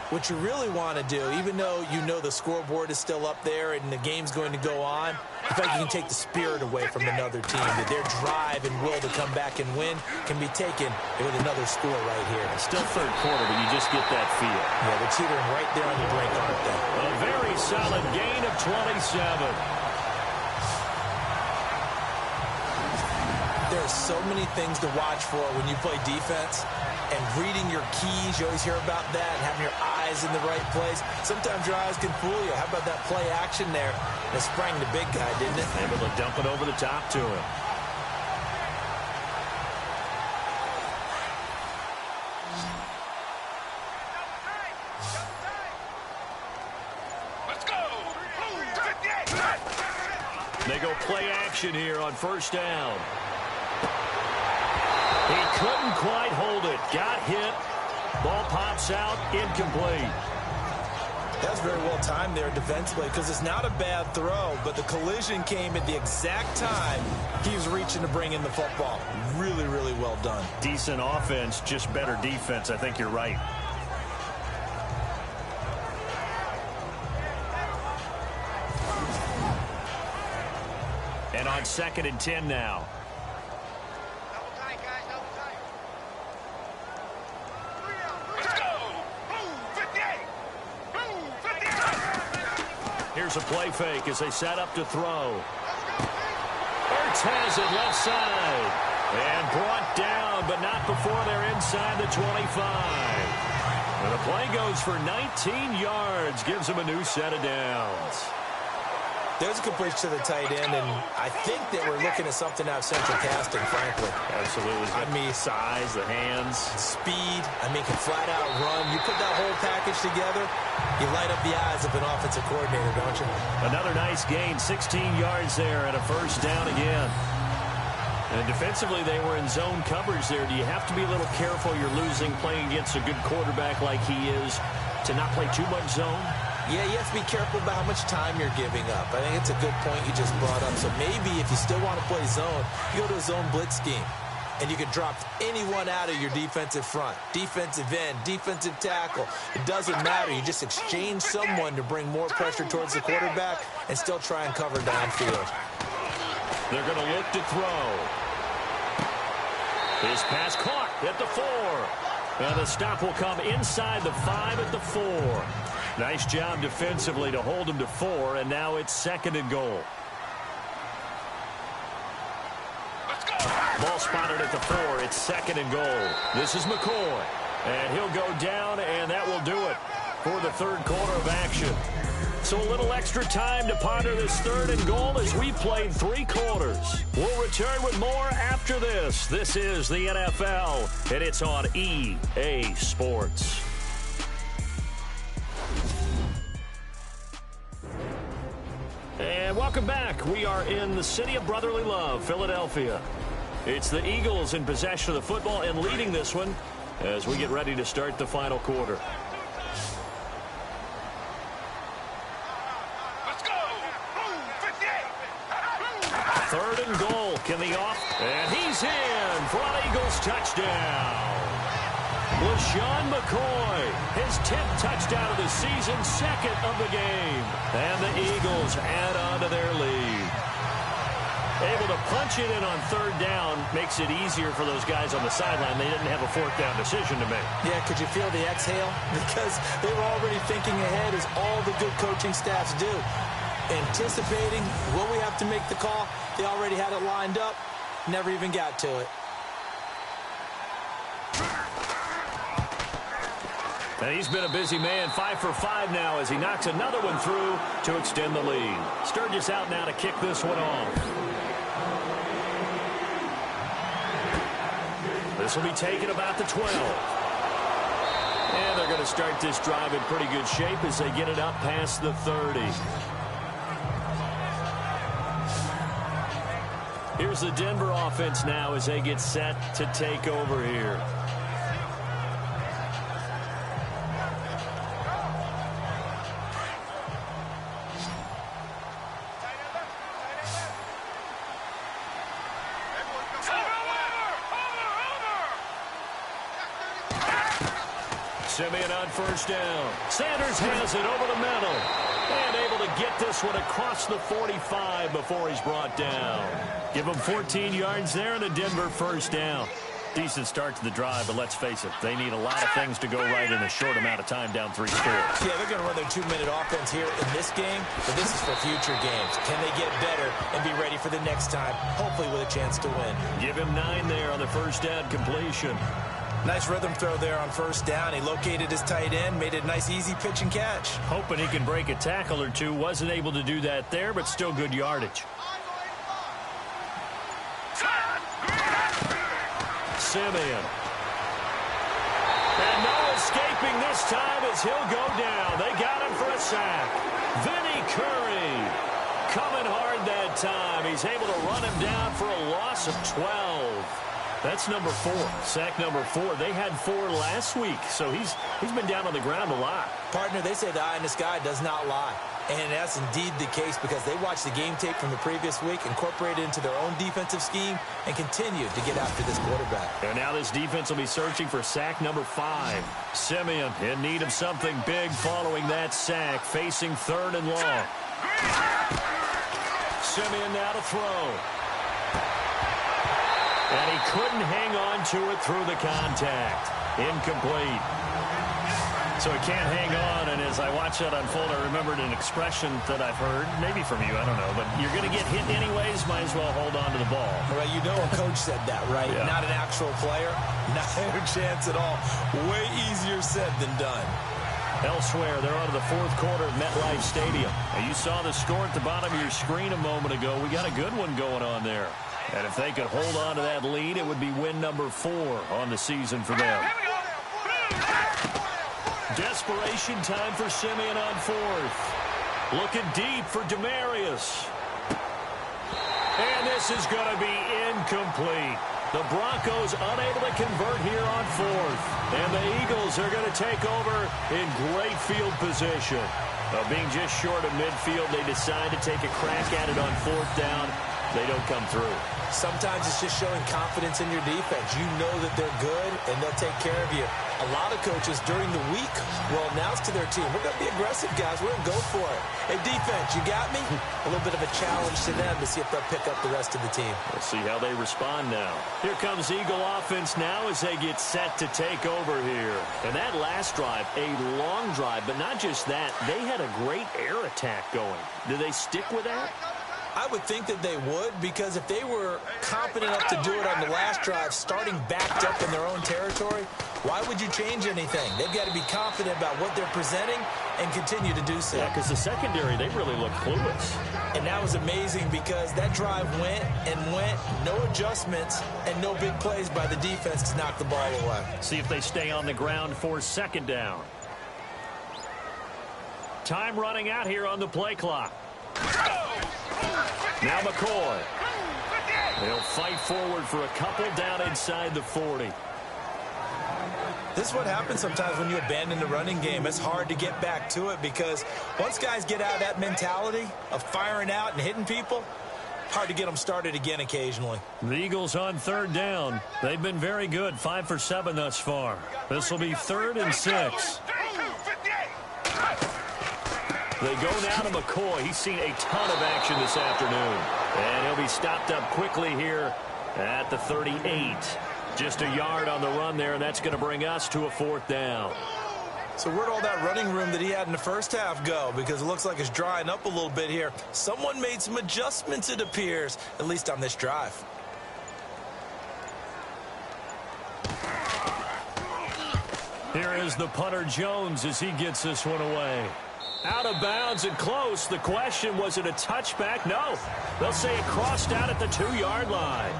what you really want to do, even though you know the scoreboard is still up there and the game's going to go on, I think you can take the spirit away from another team, that their drive and will to come back and win can be taken with another score right here. Still third quarter, but you just get that feel. Yeah, they're teetering right there on the brink, aren't they? A very solid gain of 27. There's so many things to watch for when you play defense, and reading your keys, you always hear about that, and having your eyes in the right place. Sometimes your eyes can fool you. How about that play action there? And it sprang the big guy, didn't it? Able to dump it over the top to him. Let's go! They go play action here on first down. He couldn't quite hold it. Got hit. Ball pops out. Incomplete. That's very well timed there defensively because it's not a bad throw, but the collision came at the exact time he was reaching to bring in the football. Really, really well done. Decent offense, just better defense. I think you're right. And on 2nd and 10 now. Here's a play fake as they set up to throw. Ertz has it left side. And brought down, but not before they're inside the 25. And the play goes for 19 yards. Gives them a new set of downs. There's a completion to the tight end, and I think that we're looking at something out of central casting, frankly. Absolutely. I mean, size, the hands. Speed, I mean, can flat out run. You put that whole package together, you light up the eyes of an offensive coordinator, don't you? Another nice gain, 16 yards there and a first down again. And defensively, they were in zone coverage there. Do you have to be a little careful you're losing playing against a good quarterback like he is to not play too much zone? Yeah, you have to be careful about how much time you're giving up. I think it's a good point you just brought up. So maybe if you still want to play zone, you go to a zone blitz scheme. And you can drop anyone out of your defensive front. Defensive end, defensive tackle. It doesn't matter. You just exchange someone to bring more pressure towards the quarterback and still try and cover downfield. They're going to look to throw. His pass caught at the 4. And the stop will come inside the 5 at the 4. Nice job defensively to hold him to 4, and now it's 2nd and goal. Let's go! Ball ball spotted at the 4. It's 2nd and goal. This is McCoy. And he'll go down, and that will do it for the third quarter of action. So a little extra time to ponder this 3rd and goal as we played 3 quarters. We'll return with more after this. This is the NFL, and it's on EA Sports. And welcome back. We are in the city of brotherly love, Philadelphia. It's the Eagles in possession of the football and leading this one as we get ready to start the final quarter. Let's go. 58. 3rd and goal. Can the off? And he's in for an Eagles touchdown. LaShawn McCoy, his 10th touchdown of the season, 2nd of the game. And the Eagles add on to their lead. Able to punch it in on 3rd down makes it easier for those guys on the sideline. They didn't have a 4th down decision to make. Yeah, could you feel the exhale? Because they were already thinking ahead, as all the good coaching staffs do. Anticipating, will we have to make the call? They already had it lined up, never even got to it. And he's been a busy man, 5 for 5 now as he knocks another one through to extend the lead. Sturgis out now to kick this one off. This will be taken about the 12. And they're going to start this drive in pretty good shape as they get it up past the 30. Here's the Denver offense now as they get set to take over here. Simeon on 1st down. Sanders has it over the middle. And able to get this one across the 45 before he's brought down. Give him 14 yards there and a Denver 1st down. Decent start to the drive, but let's face it, they need a lot of things to go right in a short amount of time down 3 scores. Yeah, they're going to run their 2-minute offense here in this game, but this is for future games. Can they get better and be ready for the next time, hopefully with a chance to win? Give him 9 there on the 1st down completion. Nice rhythm throw there on 1st down. He located his tight end, made it a nice, easy pitch and catch. Hoping he can break a tackle or two. Wasn't able to do that there, but still good yardage. Simeon. And no escaping this time as he'll go down. They got him for a sack. Vinny Curry coming hard that time. He's able to run him down for a loss of 12. That's number 4, sack number 4. They had 4 last week, so he's been down on the ground a lot. Partner, they say the eye in the sky does not lie. And that's indeed the case because they watched the game tape from the previous week, incorporated it into their own defensive scheme, and continued to get after this quarterback. And now this defense will be searching for sack number 5. Simeon in need of something big following that sack, facing 3rd and long. Simeon now to throw. And he couldn't hang on to it through the contact. Incomplete. So he can't hang on, and as I watch that unfold, I remembered an expression that I've heard, maybe from you, I don't know, but you're going to get hit anyways, might as well hold on to the ball. Well, you know a coach said that, right? Yeah. Not an actual player. Not a chance at all. Way easier said than done. Elsewhere, they're on to the 4th quarter of MetLife Stadium. And you saw the score at the bottom of your screen a moment ago. We got a good one going on there. And if they could hold on to that lead, it would be win number 4 on the season for them. Desperation time for Simeon on 4th. Looking deep for Demarius. And this is going to be incomplete. The Broncos unable to convert here on 4th. And the Eagles are going to take over in great field position. Being just short of midfield, they decide to take a crack at it on 4th down. They don't come through. Sometimes it's just showing confidence in your defense. You know that they're good, and they'll take care of you. A lot of coaches during the week will announce to their team, we're going to be aggressive, guys. We're going to go for it. Hey, defense, you got me? A little bit of a challenge to them to see if they'll pick up the rest of the team. We'll see how they respond now. Here comes Eagle offense now as they get set to take over here. And that last drive, a long drive, but not just that. They had a great air attack going. Do they stick with that? I would think that they would, because if they were competent enough to do it on the last drive, starting backed up in their own territory, why would you change anything? They've got to be confident about what they're presenting and continue to do so. Yeah, because the secondary, they really look clueless. And that was amazing because that drive went and went, no adjustments, and no big plays by the defense to knock the ball away. See if they stay on the ground for second down. Time running out here on the play clock. Now McCoy. They'll fight forward for a couple down inside the 40. This is what happens sometimes when you abandon the running game. It's hard to get back to it because once guys get out of that mentality of firing out and hitting people, hard to get them started again occasionally. The Eagles on third down. They've been very good, 5 for 7 thus far. This will be 3rd and 6. They go now to McCoy. He's seen a ton of action this afternoon. And he'll be stopped up quickly here at the 38. Just a yard on the run there, and that's going to bring us to a 4th down. So where'd all that running room that he had in the first half go? Because it looks like it's drying up a little bit here. Someone made some adjustments, it appears, at least on this drive. Here is the punter Jones as he gets this one away. Out of bounds and close. The question, was it a touchback? No. They'll say it crossed out at the 2-yard line.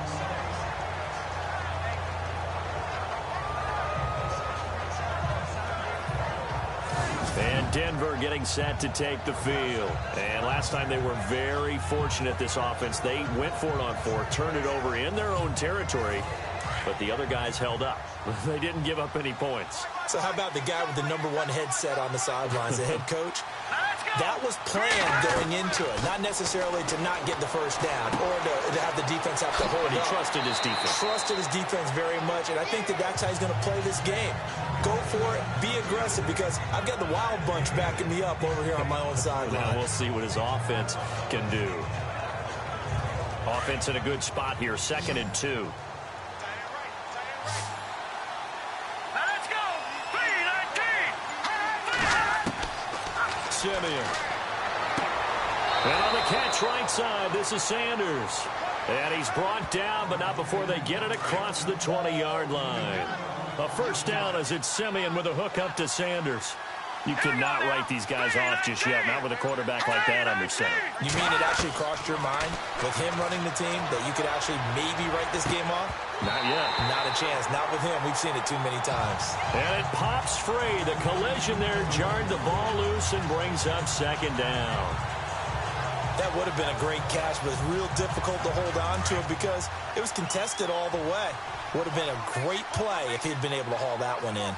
And Denver getting set to take the field. And last time they were very fortunate, this offense. They went for it on 4, turned it over in their own territory, but the other guys held up. They didn't give up any points. So how about the guy with the #1 headset on the sidelines, the head coach? That was planned going into it, not necessarily to not get the first down or to have the defense have to hold But he up. trusted his defense. Trusted his defense very much, and I think that that's how he's going to play this game. Go for it, be aggressive, because I've got the wild bunch backing me up over here on my own sideline. Now we'll see what his offense can do. Offense in a good spot here, 2nd and 2. Simeon. And on the catch right side, this is Sanders. And he's brought down, but not before they get it across the 20-yard line. A 1st down as it's Simeon with a hook up to Sanders. You cannot write these guys off just yet, not with a quarterback like that under center. You mean it actually crossed your mind with him running the team that you could actually maybe write this game off? Not yet. Not a chance. Not with him. We've seen it too many times. And it pops free. The collision there jarred the ball loose and brings up 2nd down. That would have been a great catch, but it's real difficult to hold on to it because it was contested all the way. Would have been a great play if he'd been able to haul that one in.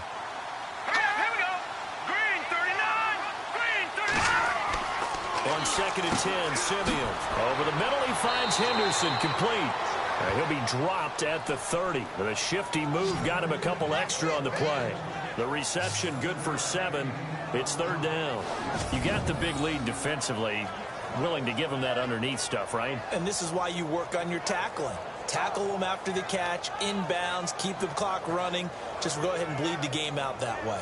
On 2nd and 10, Simeon. Over the middle, he finds Henderson complete. He'll be dropped at the 30. The shifty move got him a couple extra on the play. The reception good for 7. It's 3rd down. You got the big lead defensively. Willing to give him that underneath stuff, right? And this is why you work on your tackling. Tackle them after the catch, inbounds, keep the clock running. Just go ahead and bleed the game out that way.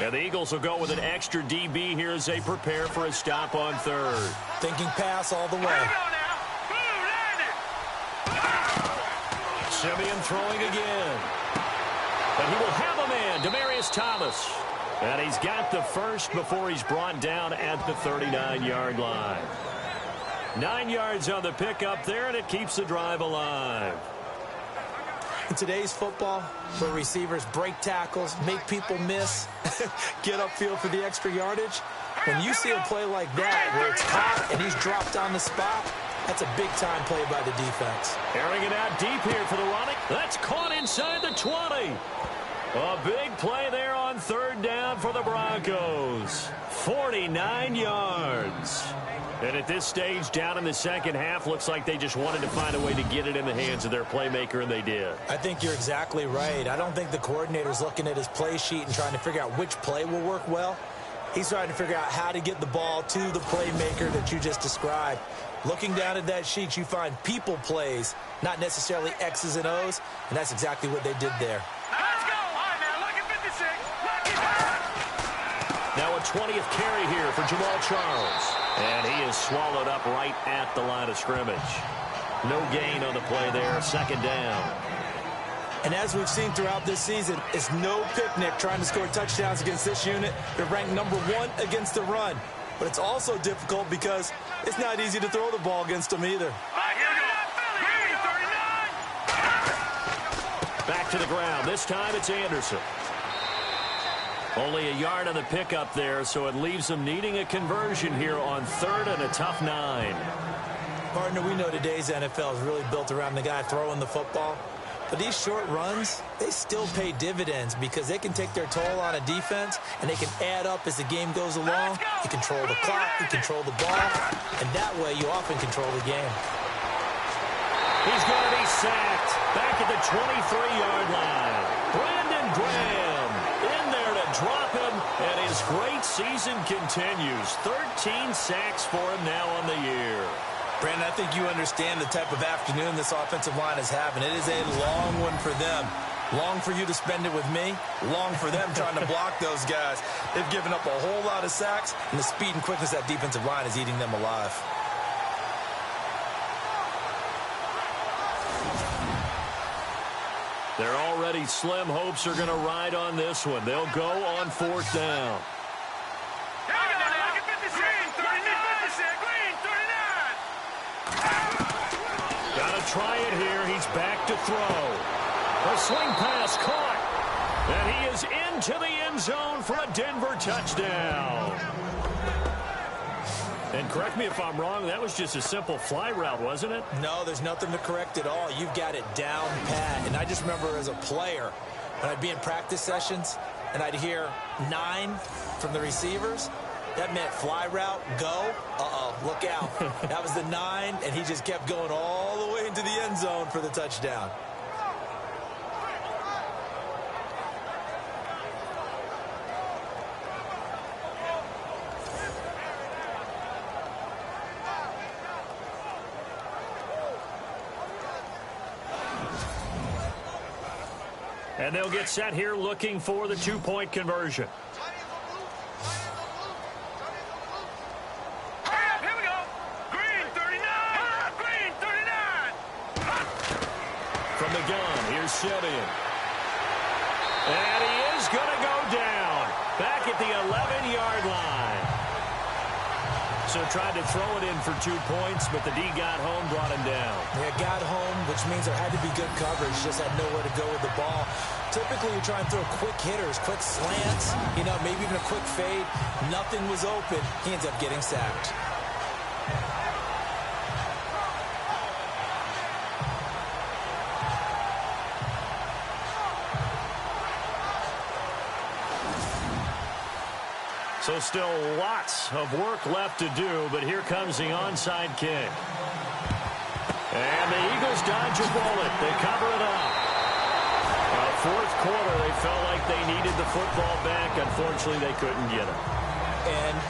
And the Eagles will go with an extra DB here as they prepare for a stop on 3rd. Thinking pass all the way. Simeon throwing again. And he will have a man, Demaryius Thomas. And he's got the first before he's brought down at the 39-yard line. 9 yards on the pickup there, and it keeps the drive alive. In today's football, where receivers break tackles, make people miss, get upfield for the extra yardage, when you see a play like that where it's caught and he's dropped on the spot, that's a big-time play by the defense. Airing it out deep here for the running. That's caught inside the 20. A big play there on 3rd down for the Broncos. 49 yards. And at this stage, down in the second half, looks like they just wanted to find a way to get it in the hands of their playmaker, and they did. I think you're exactly right. I don't think the coordinator's looking at his play sheet and trying to figure out which play will work well. He's trying to figure out how to get the ball to the playmaker that you just described. Looking down at that sheet, you find people plays, not necessarily X's and O's, and that's exactly what they did there. Let's go! All right, now, look at 56. Look at Now a 20th carry here for Jamal Charles. And he is swallowed up right at the line of scrimmage. No gain on the play there, second down. And as we've seen throughout this season, it's no picnic trying to score touchdowns against this unit. They're ranked number 1 against the run. But it's also difficult because it's not easy to throw the ball against them either. Back to the ground. This time it's Anderson. Only a yard on the pickup there, so it leaves them needing a conversion here on 3rd and a tough 9. Partner, we know today's NFL is really built around the guy throwing the football. But these short runs, they still pay dividends because they can take their toll on a defense and they can add up as the game goes along. You control the clock, you control the ball, and that way you often control the game. He's going to be sacked back at the 23-yard line. Brandon Graham in there to drop him, and his great season continues. 13 sacks for him now on the year. Brandon, I think you understand the type of afternoon this offensive line is having. It is a long one for them. Long for you to spend it with me. Long for them trying to block those guys. They've given up a whole lot of sacks, and the speed and quickness of that defensive line is eating them alive. Their already slim hopes are going to ride on this one. They'll go on 4th down. Try it here. He's back to throw. A swing pass caught. And he is into the end zone for a Denver touchdown. And correct me if I'm wrong, that was just a simple fly route, wasn't it? No, there's nothing to correct at all. You've got it down pat. And I just remember as a player, when I'd be in practice sessions and I'd hear 9 from the receivers, that meant fly route, go, look out. That was the 9, and he just kept going all the way into the end zone for the touchdown. And they'll get set here looking for the 2-point conversion. From the gun, here's Simeon. And he is going to go down. Back at the 11-yard line. So tried to throw it in for 2 points, but the D got home, brought him down. Yeah, got home, which means there had to be good coverage. Just had nowhere to go with the ball. Typically, you try and throw quick hitters, quick slants, maybe even a quick fade. Nothing was open. He ends up getting sacked. So still lots of work left to do, but here comes the onside kick. And the Eagles dodge a bullet. They cover it up. Fourth quarter, they felt like they needed the football back. Unfortunately, they couldn't get it. And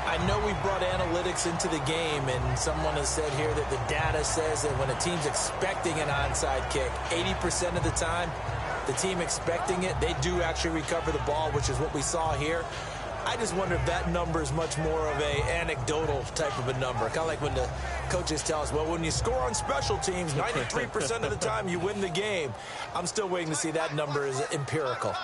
I know we brought analytics into the game, and someone has said here that the data says that when a team's expecting an onside kick, 80% of the time, the team expecting it, they do actually recover the ball, which is what we saw here. I just wonder if that number is much more of a anecdotal type of a number. Kind of like when the coaches tell us, well, when you score on special teams, 93% of the time you win the game. I'm still waiting to see that number is empirical.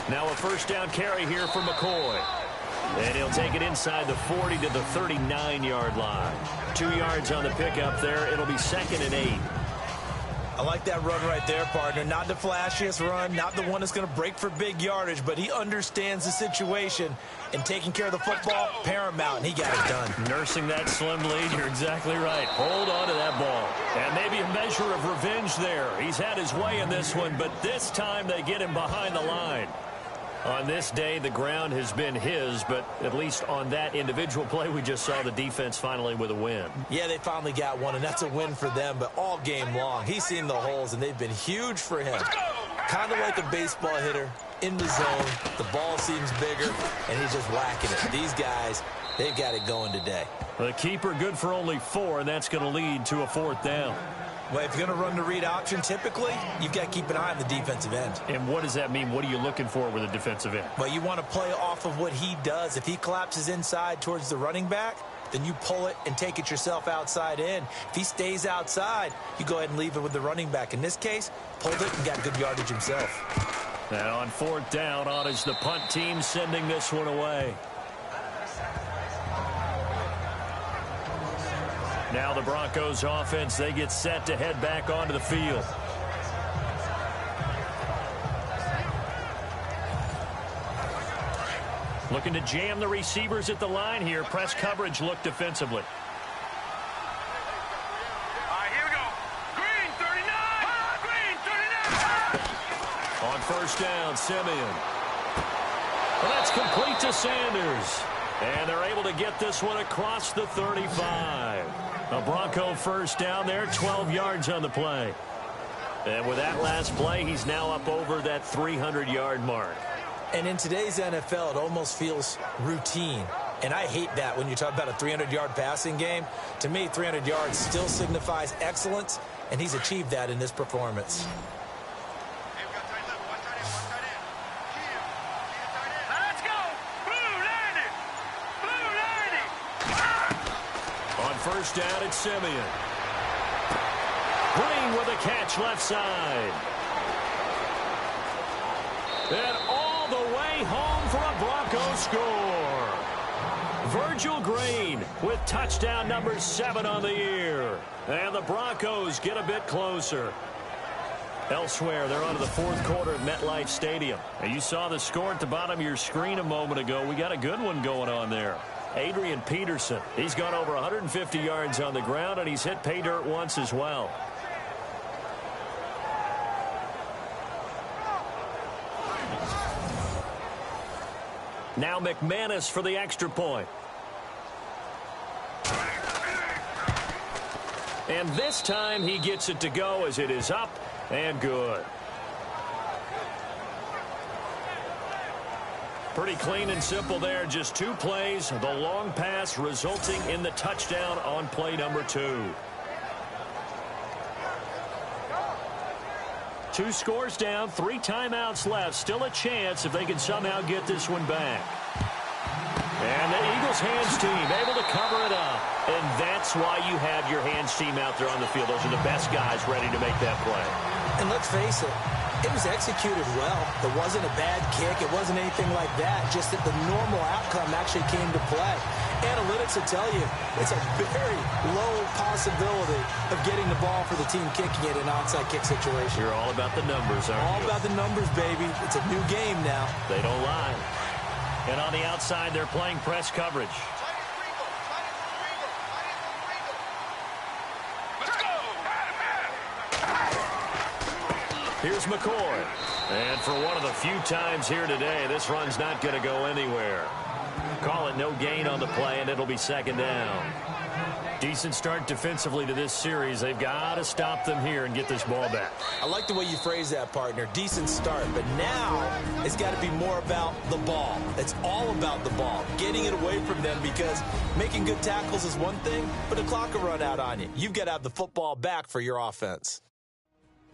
Now a first down carry here for McCoy. And he'll take it inside the 40 to the 39-yard line. 2 yards on the pickup there. It'll be 2nd and 8. I like that run right there, partner. Not the flashiest run, not the one that's going to break for big yardage, but he understands the situation, and taking care of the football, paramount, and he got it done. Nursing that slim lead, you're exactly right. Hold on to that ball. And maybe a measure of revenge there. He's had his way in this one, but this time they get him behind the line. On this day, the ground has been his, but at least on that individual play, we just saw the defense finally with a win. Yeah, they finally got one, and that's a win for them, but all game long, he's seen the holes, and they've been huge for him. Kind of like a baseball hitter in the zone. The ball seems bigger, and he's just whacking it. These guys, they've got it going today. The keeper good for only 4, and that's going to lead to a 4th down. Well, if you're going to run the read option, typically, you've got to keep an eye on the defensive end. And what does that mean? What are you looking for with a defensive end? Well, you want to play off of what he does. If he collapses inside towards the running back, then you pull it and take it yourself outside in. If he stays outside, you go ahead and leave it with the running back. In this case, pulled it and got good yardage himself. And on 4th down, on is the punt team sending this one away. Now the Broncos offense, they get set to head back onto the field. Looking to jam the receivers at the line here. Press coverage look defensively. All right, here we go. Green 39. Green 39. On 1st down, Simeon. Well, that's complete to Sanders. And they're able to get this one across the 35. A Bronco 1st down there, 12 yards on the play. And with that last play, he's now up over that 300-yard mark. And in today's NFL, it almost feels routine. And I hate that when you talk about a 300-yard passing game. To me, 300 yards still signifies excellence, and he's achieved that in this performance. Let's go. Blue 90. Blue 90. On 1st down, it's Simeon. Green with a catch left side. And all the way home for a Broncos score. Virgil Green with touchdown number 7 on the year. And the Broncos get a bit closer. Elsewhere, they're on to the 4th quarter at MetLife Stadium. And you saw the score at the bottom of your screen a moment ago. We got a good one going on there. Adrian Peterson, he's gone over 150 yards on the ground, and he's hit pay dirt once as well. Now McManus for the extra point. And this time he gets it to go as it is up and good. Pretty clean and simple there. Just 2 plays. The long pass resulting in the touchdown on play number 2. 2 scores down, 3 timeouts left. Still a chance if they can somehow get this one back. And the Eagles hands team able to cover it up. And that's why you have your hands team out there on the field. Those are the best guys ready to make that play. And let's face it, it was executed well. It wasn't a bad kick. It wasn't anything like that. Just that the normal outcome actually came to play. Analytics will tell you it's a very low possibility of getting the ball for the team kicking it in an onside kick situation. You're all about the numbers, aren't you? All about the numbers, baby. It's a new game now. They don't lie. And on the outside, they're playing press coverage. Here's McCoy. And for one of the few times here today, this run's not going to go anywhere. Call it no gain on the play, and it'll be 2nd down. Decent start defensively to this series. They've got to stop them here and get this ball back. I like the way you phrase that, partner. Decent start. But now it's got to be more about the ball. It's all about the ball. Getting it away from them, because making good tackles is one thing, but the clock will run out on you. You've got to have the football back for your offense.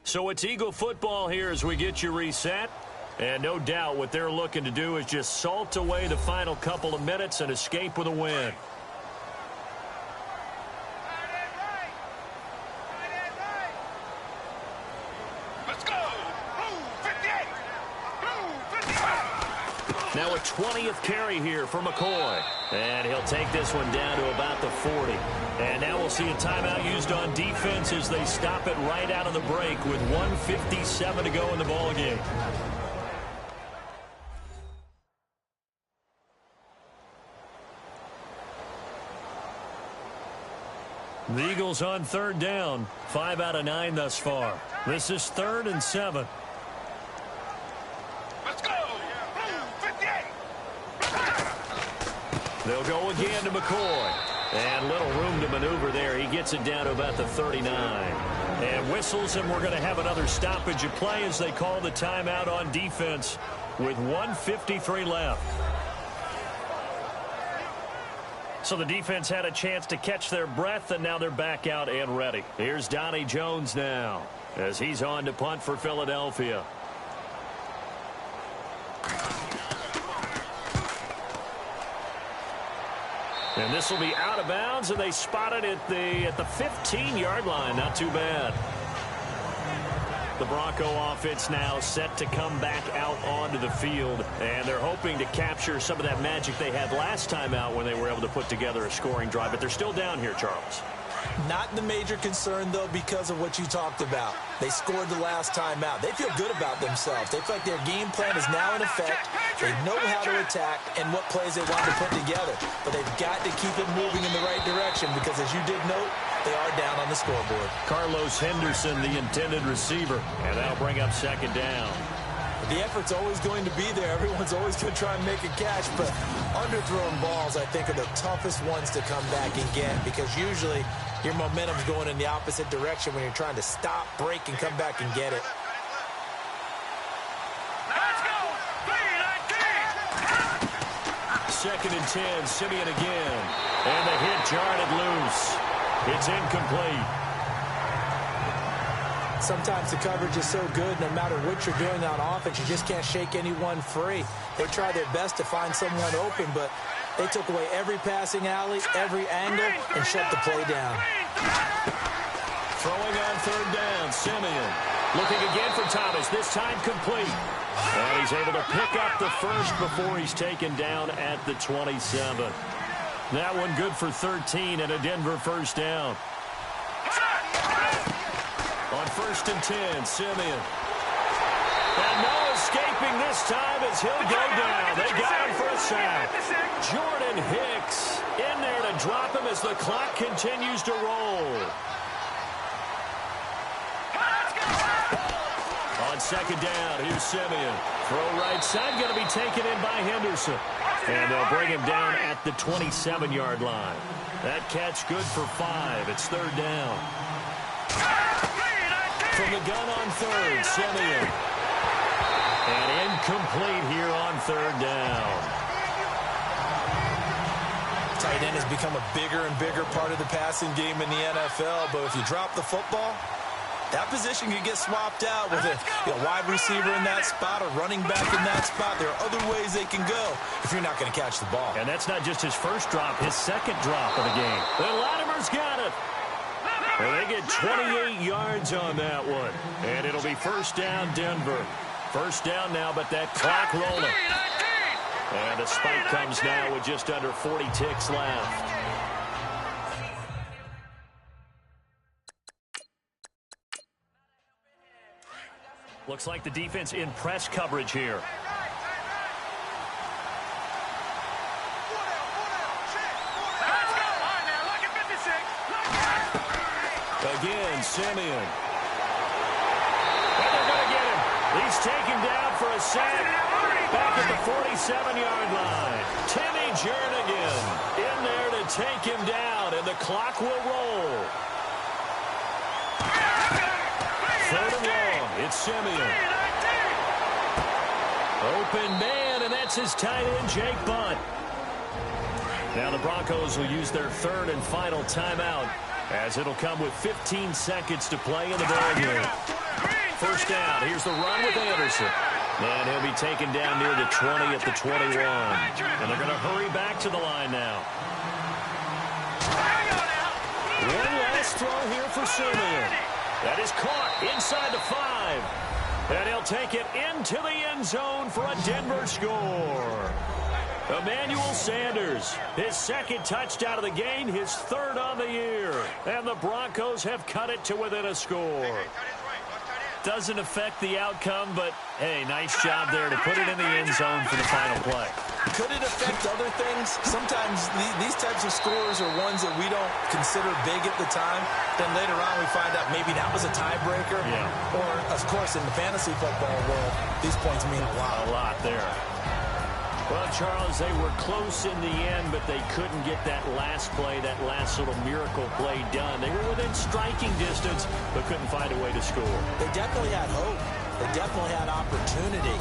So it's Eagle football here as we get you reset. And no doubt what they're looking to do is just salt away the final couple of minutes and escape with a win. Let's go. Blue 58. Blue 55. Now a 20th carry here for McCoy. And he'll take this one down to about the 40. And now we'll see a timeout used on defense as they stop it right out of the break with 1:57 to go in the ballgame. The Eagles on 3rd down. 5 out of 9 thus far. This is 3rd and 7. Let's go. Blue 58. They'll go again to McCoy. And little room to maneuver there. He gets it down to about the 39. And whistles, and we're going to have another stoppage of play as they call the timeout on defense with 1:53 left. So the defense had a chance to catch their breath, and now they're back out and ready. Here's Donnie Jones now as he's on to punt for Philadelphia. And this will be out of bounds, and they spot it at the 15-yard line. Not too bad. The Bronco offense now set to come back out onto the field, and they're hoping to capture some of that magic they had last time out when they were able to put together a scoring drive. But they're still down here, Charles. Not the major concern, though, because of what you talked about. They scored the last time out. They feel good about themselves. They feel like their game plan is now in effect. They know how to attack and what plays they want to put together. But they've got to keep it moving in the right direction because, as you did note, they are down on the scoreboard. Carlos Henderson, the intended receiver, and that'll bring up second down. The effort's always going to be there. Everyone's always going to try and make a catch, but underthrown balls, I think, are the toughest ones to come back and get because usually your momentum's going in the opposite direction when you're trying to stop, break, and come back and get it. Let's go! 3-19! Second and 10, Simeon again. And the hit jarred it loose. It's incomplete. Sometimes the coverage is so good, no matter what you're doing on offense, you just can't shake anyone free. They try their best to find someone open, but they took away every passing alley, every angle, and shut the play down. Throwing on third down, Simeon. Looking again for Thomas, this time complete. And he's able to pick up the first before he's taken down at the 27. That one good for 13 and a Denver first down. On first and 10, Simeon. And no escaping this time as he'll go down. They got him for a sack. Jordan Hicks in there to drop him as the clock continues to roll. On second down, here's Simeon. Throw right side, going to be taken in by Henderson. And they'll bring him down at the 27-yard line. That catch good for 5. It's third down. From the gun on third, Simeon. And incomplete here on third down. Tight end has become a bigger and bigger part of the passing game in the NFL, but if you drop the football, that position can get swapped out with a wide receiver in that spot, a running back in that spot. There are other ways they can go if you're not going to catch the ball. And that's not just his first drop, his second drop of the game. And Latimer's got it. And they get 28 yards on that one. And it'll be first down, Denver. First down now, but that clock rolling. And the spike comes now with just under 40 ticks left. Looks like the defense in press coverage here. Again, Simeon. And they're going to get him. He's taken down for a sack back at the 47-yard line. Timmy Jernigan in there to take him down, and the clock will roll. Third and long. It's Simeon. Open man, and that's his tight end, Jake Butt. Now the Broncos will use their third and final timeout, as it'll come with 15 seconds to play in the ball game. First down. Here's the run with Anderson. And he'll be taken down near the 20 at the 21. And they're going to hurry back to the line now. One last throw here for Simeon. That is caught inside the 5. And he'll take it into the end zone for a Denver score. Emmanuel Sanders, his second touchdown of the game, his third on the year. And the Broncos have cut it to within a score. Doesn't affect the outcome, but, hey, nice job there to put it in the end zone for the final play. Could it affect other things? Sometimes these types of scores are ones that we don't consider big at the time. Then later on we find out maybe that was a tiebreaker. Yeah. Or, of course, in the fantasy football world, these points mean a lot. A lot there. Well, Charles, they were close in the end, but they couldn't get that last play, that last little miracle play done. They were within striking distance, but couldn't find a way to score. They definitely had hope. They definitely had opportunity.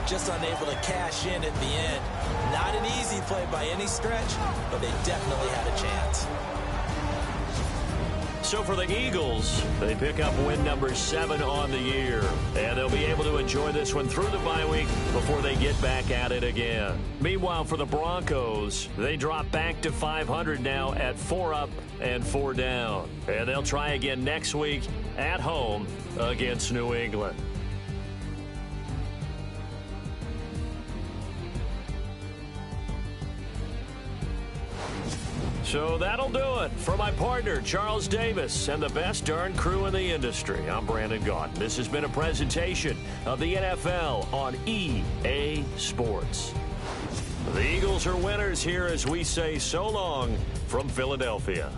just unable to cash in at the end. Not an easy play by any stretch, but they definitely had a chance. So for the Eagles, they pick up win number 7 on the year. And they'll be able to enjoy this one through the bye week before they get back at it again. Meanwhile, for the Broncos, they drop back to 500 now at 4 up and 4 down. And they'll try again next week at home against New England. So that'll do it. For my partner, Charles Davis, and the best darn crew in the industry, I'm Brandon Gaudin. This has been a presentation of the NFL on EA Sports. The Eagles are winners here as we say so long from Philadelphia.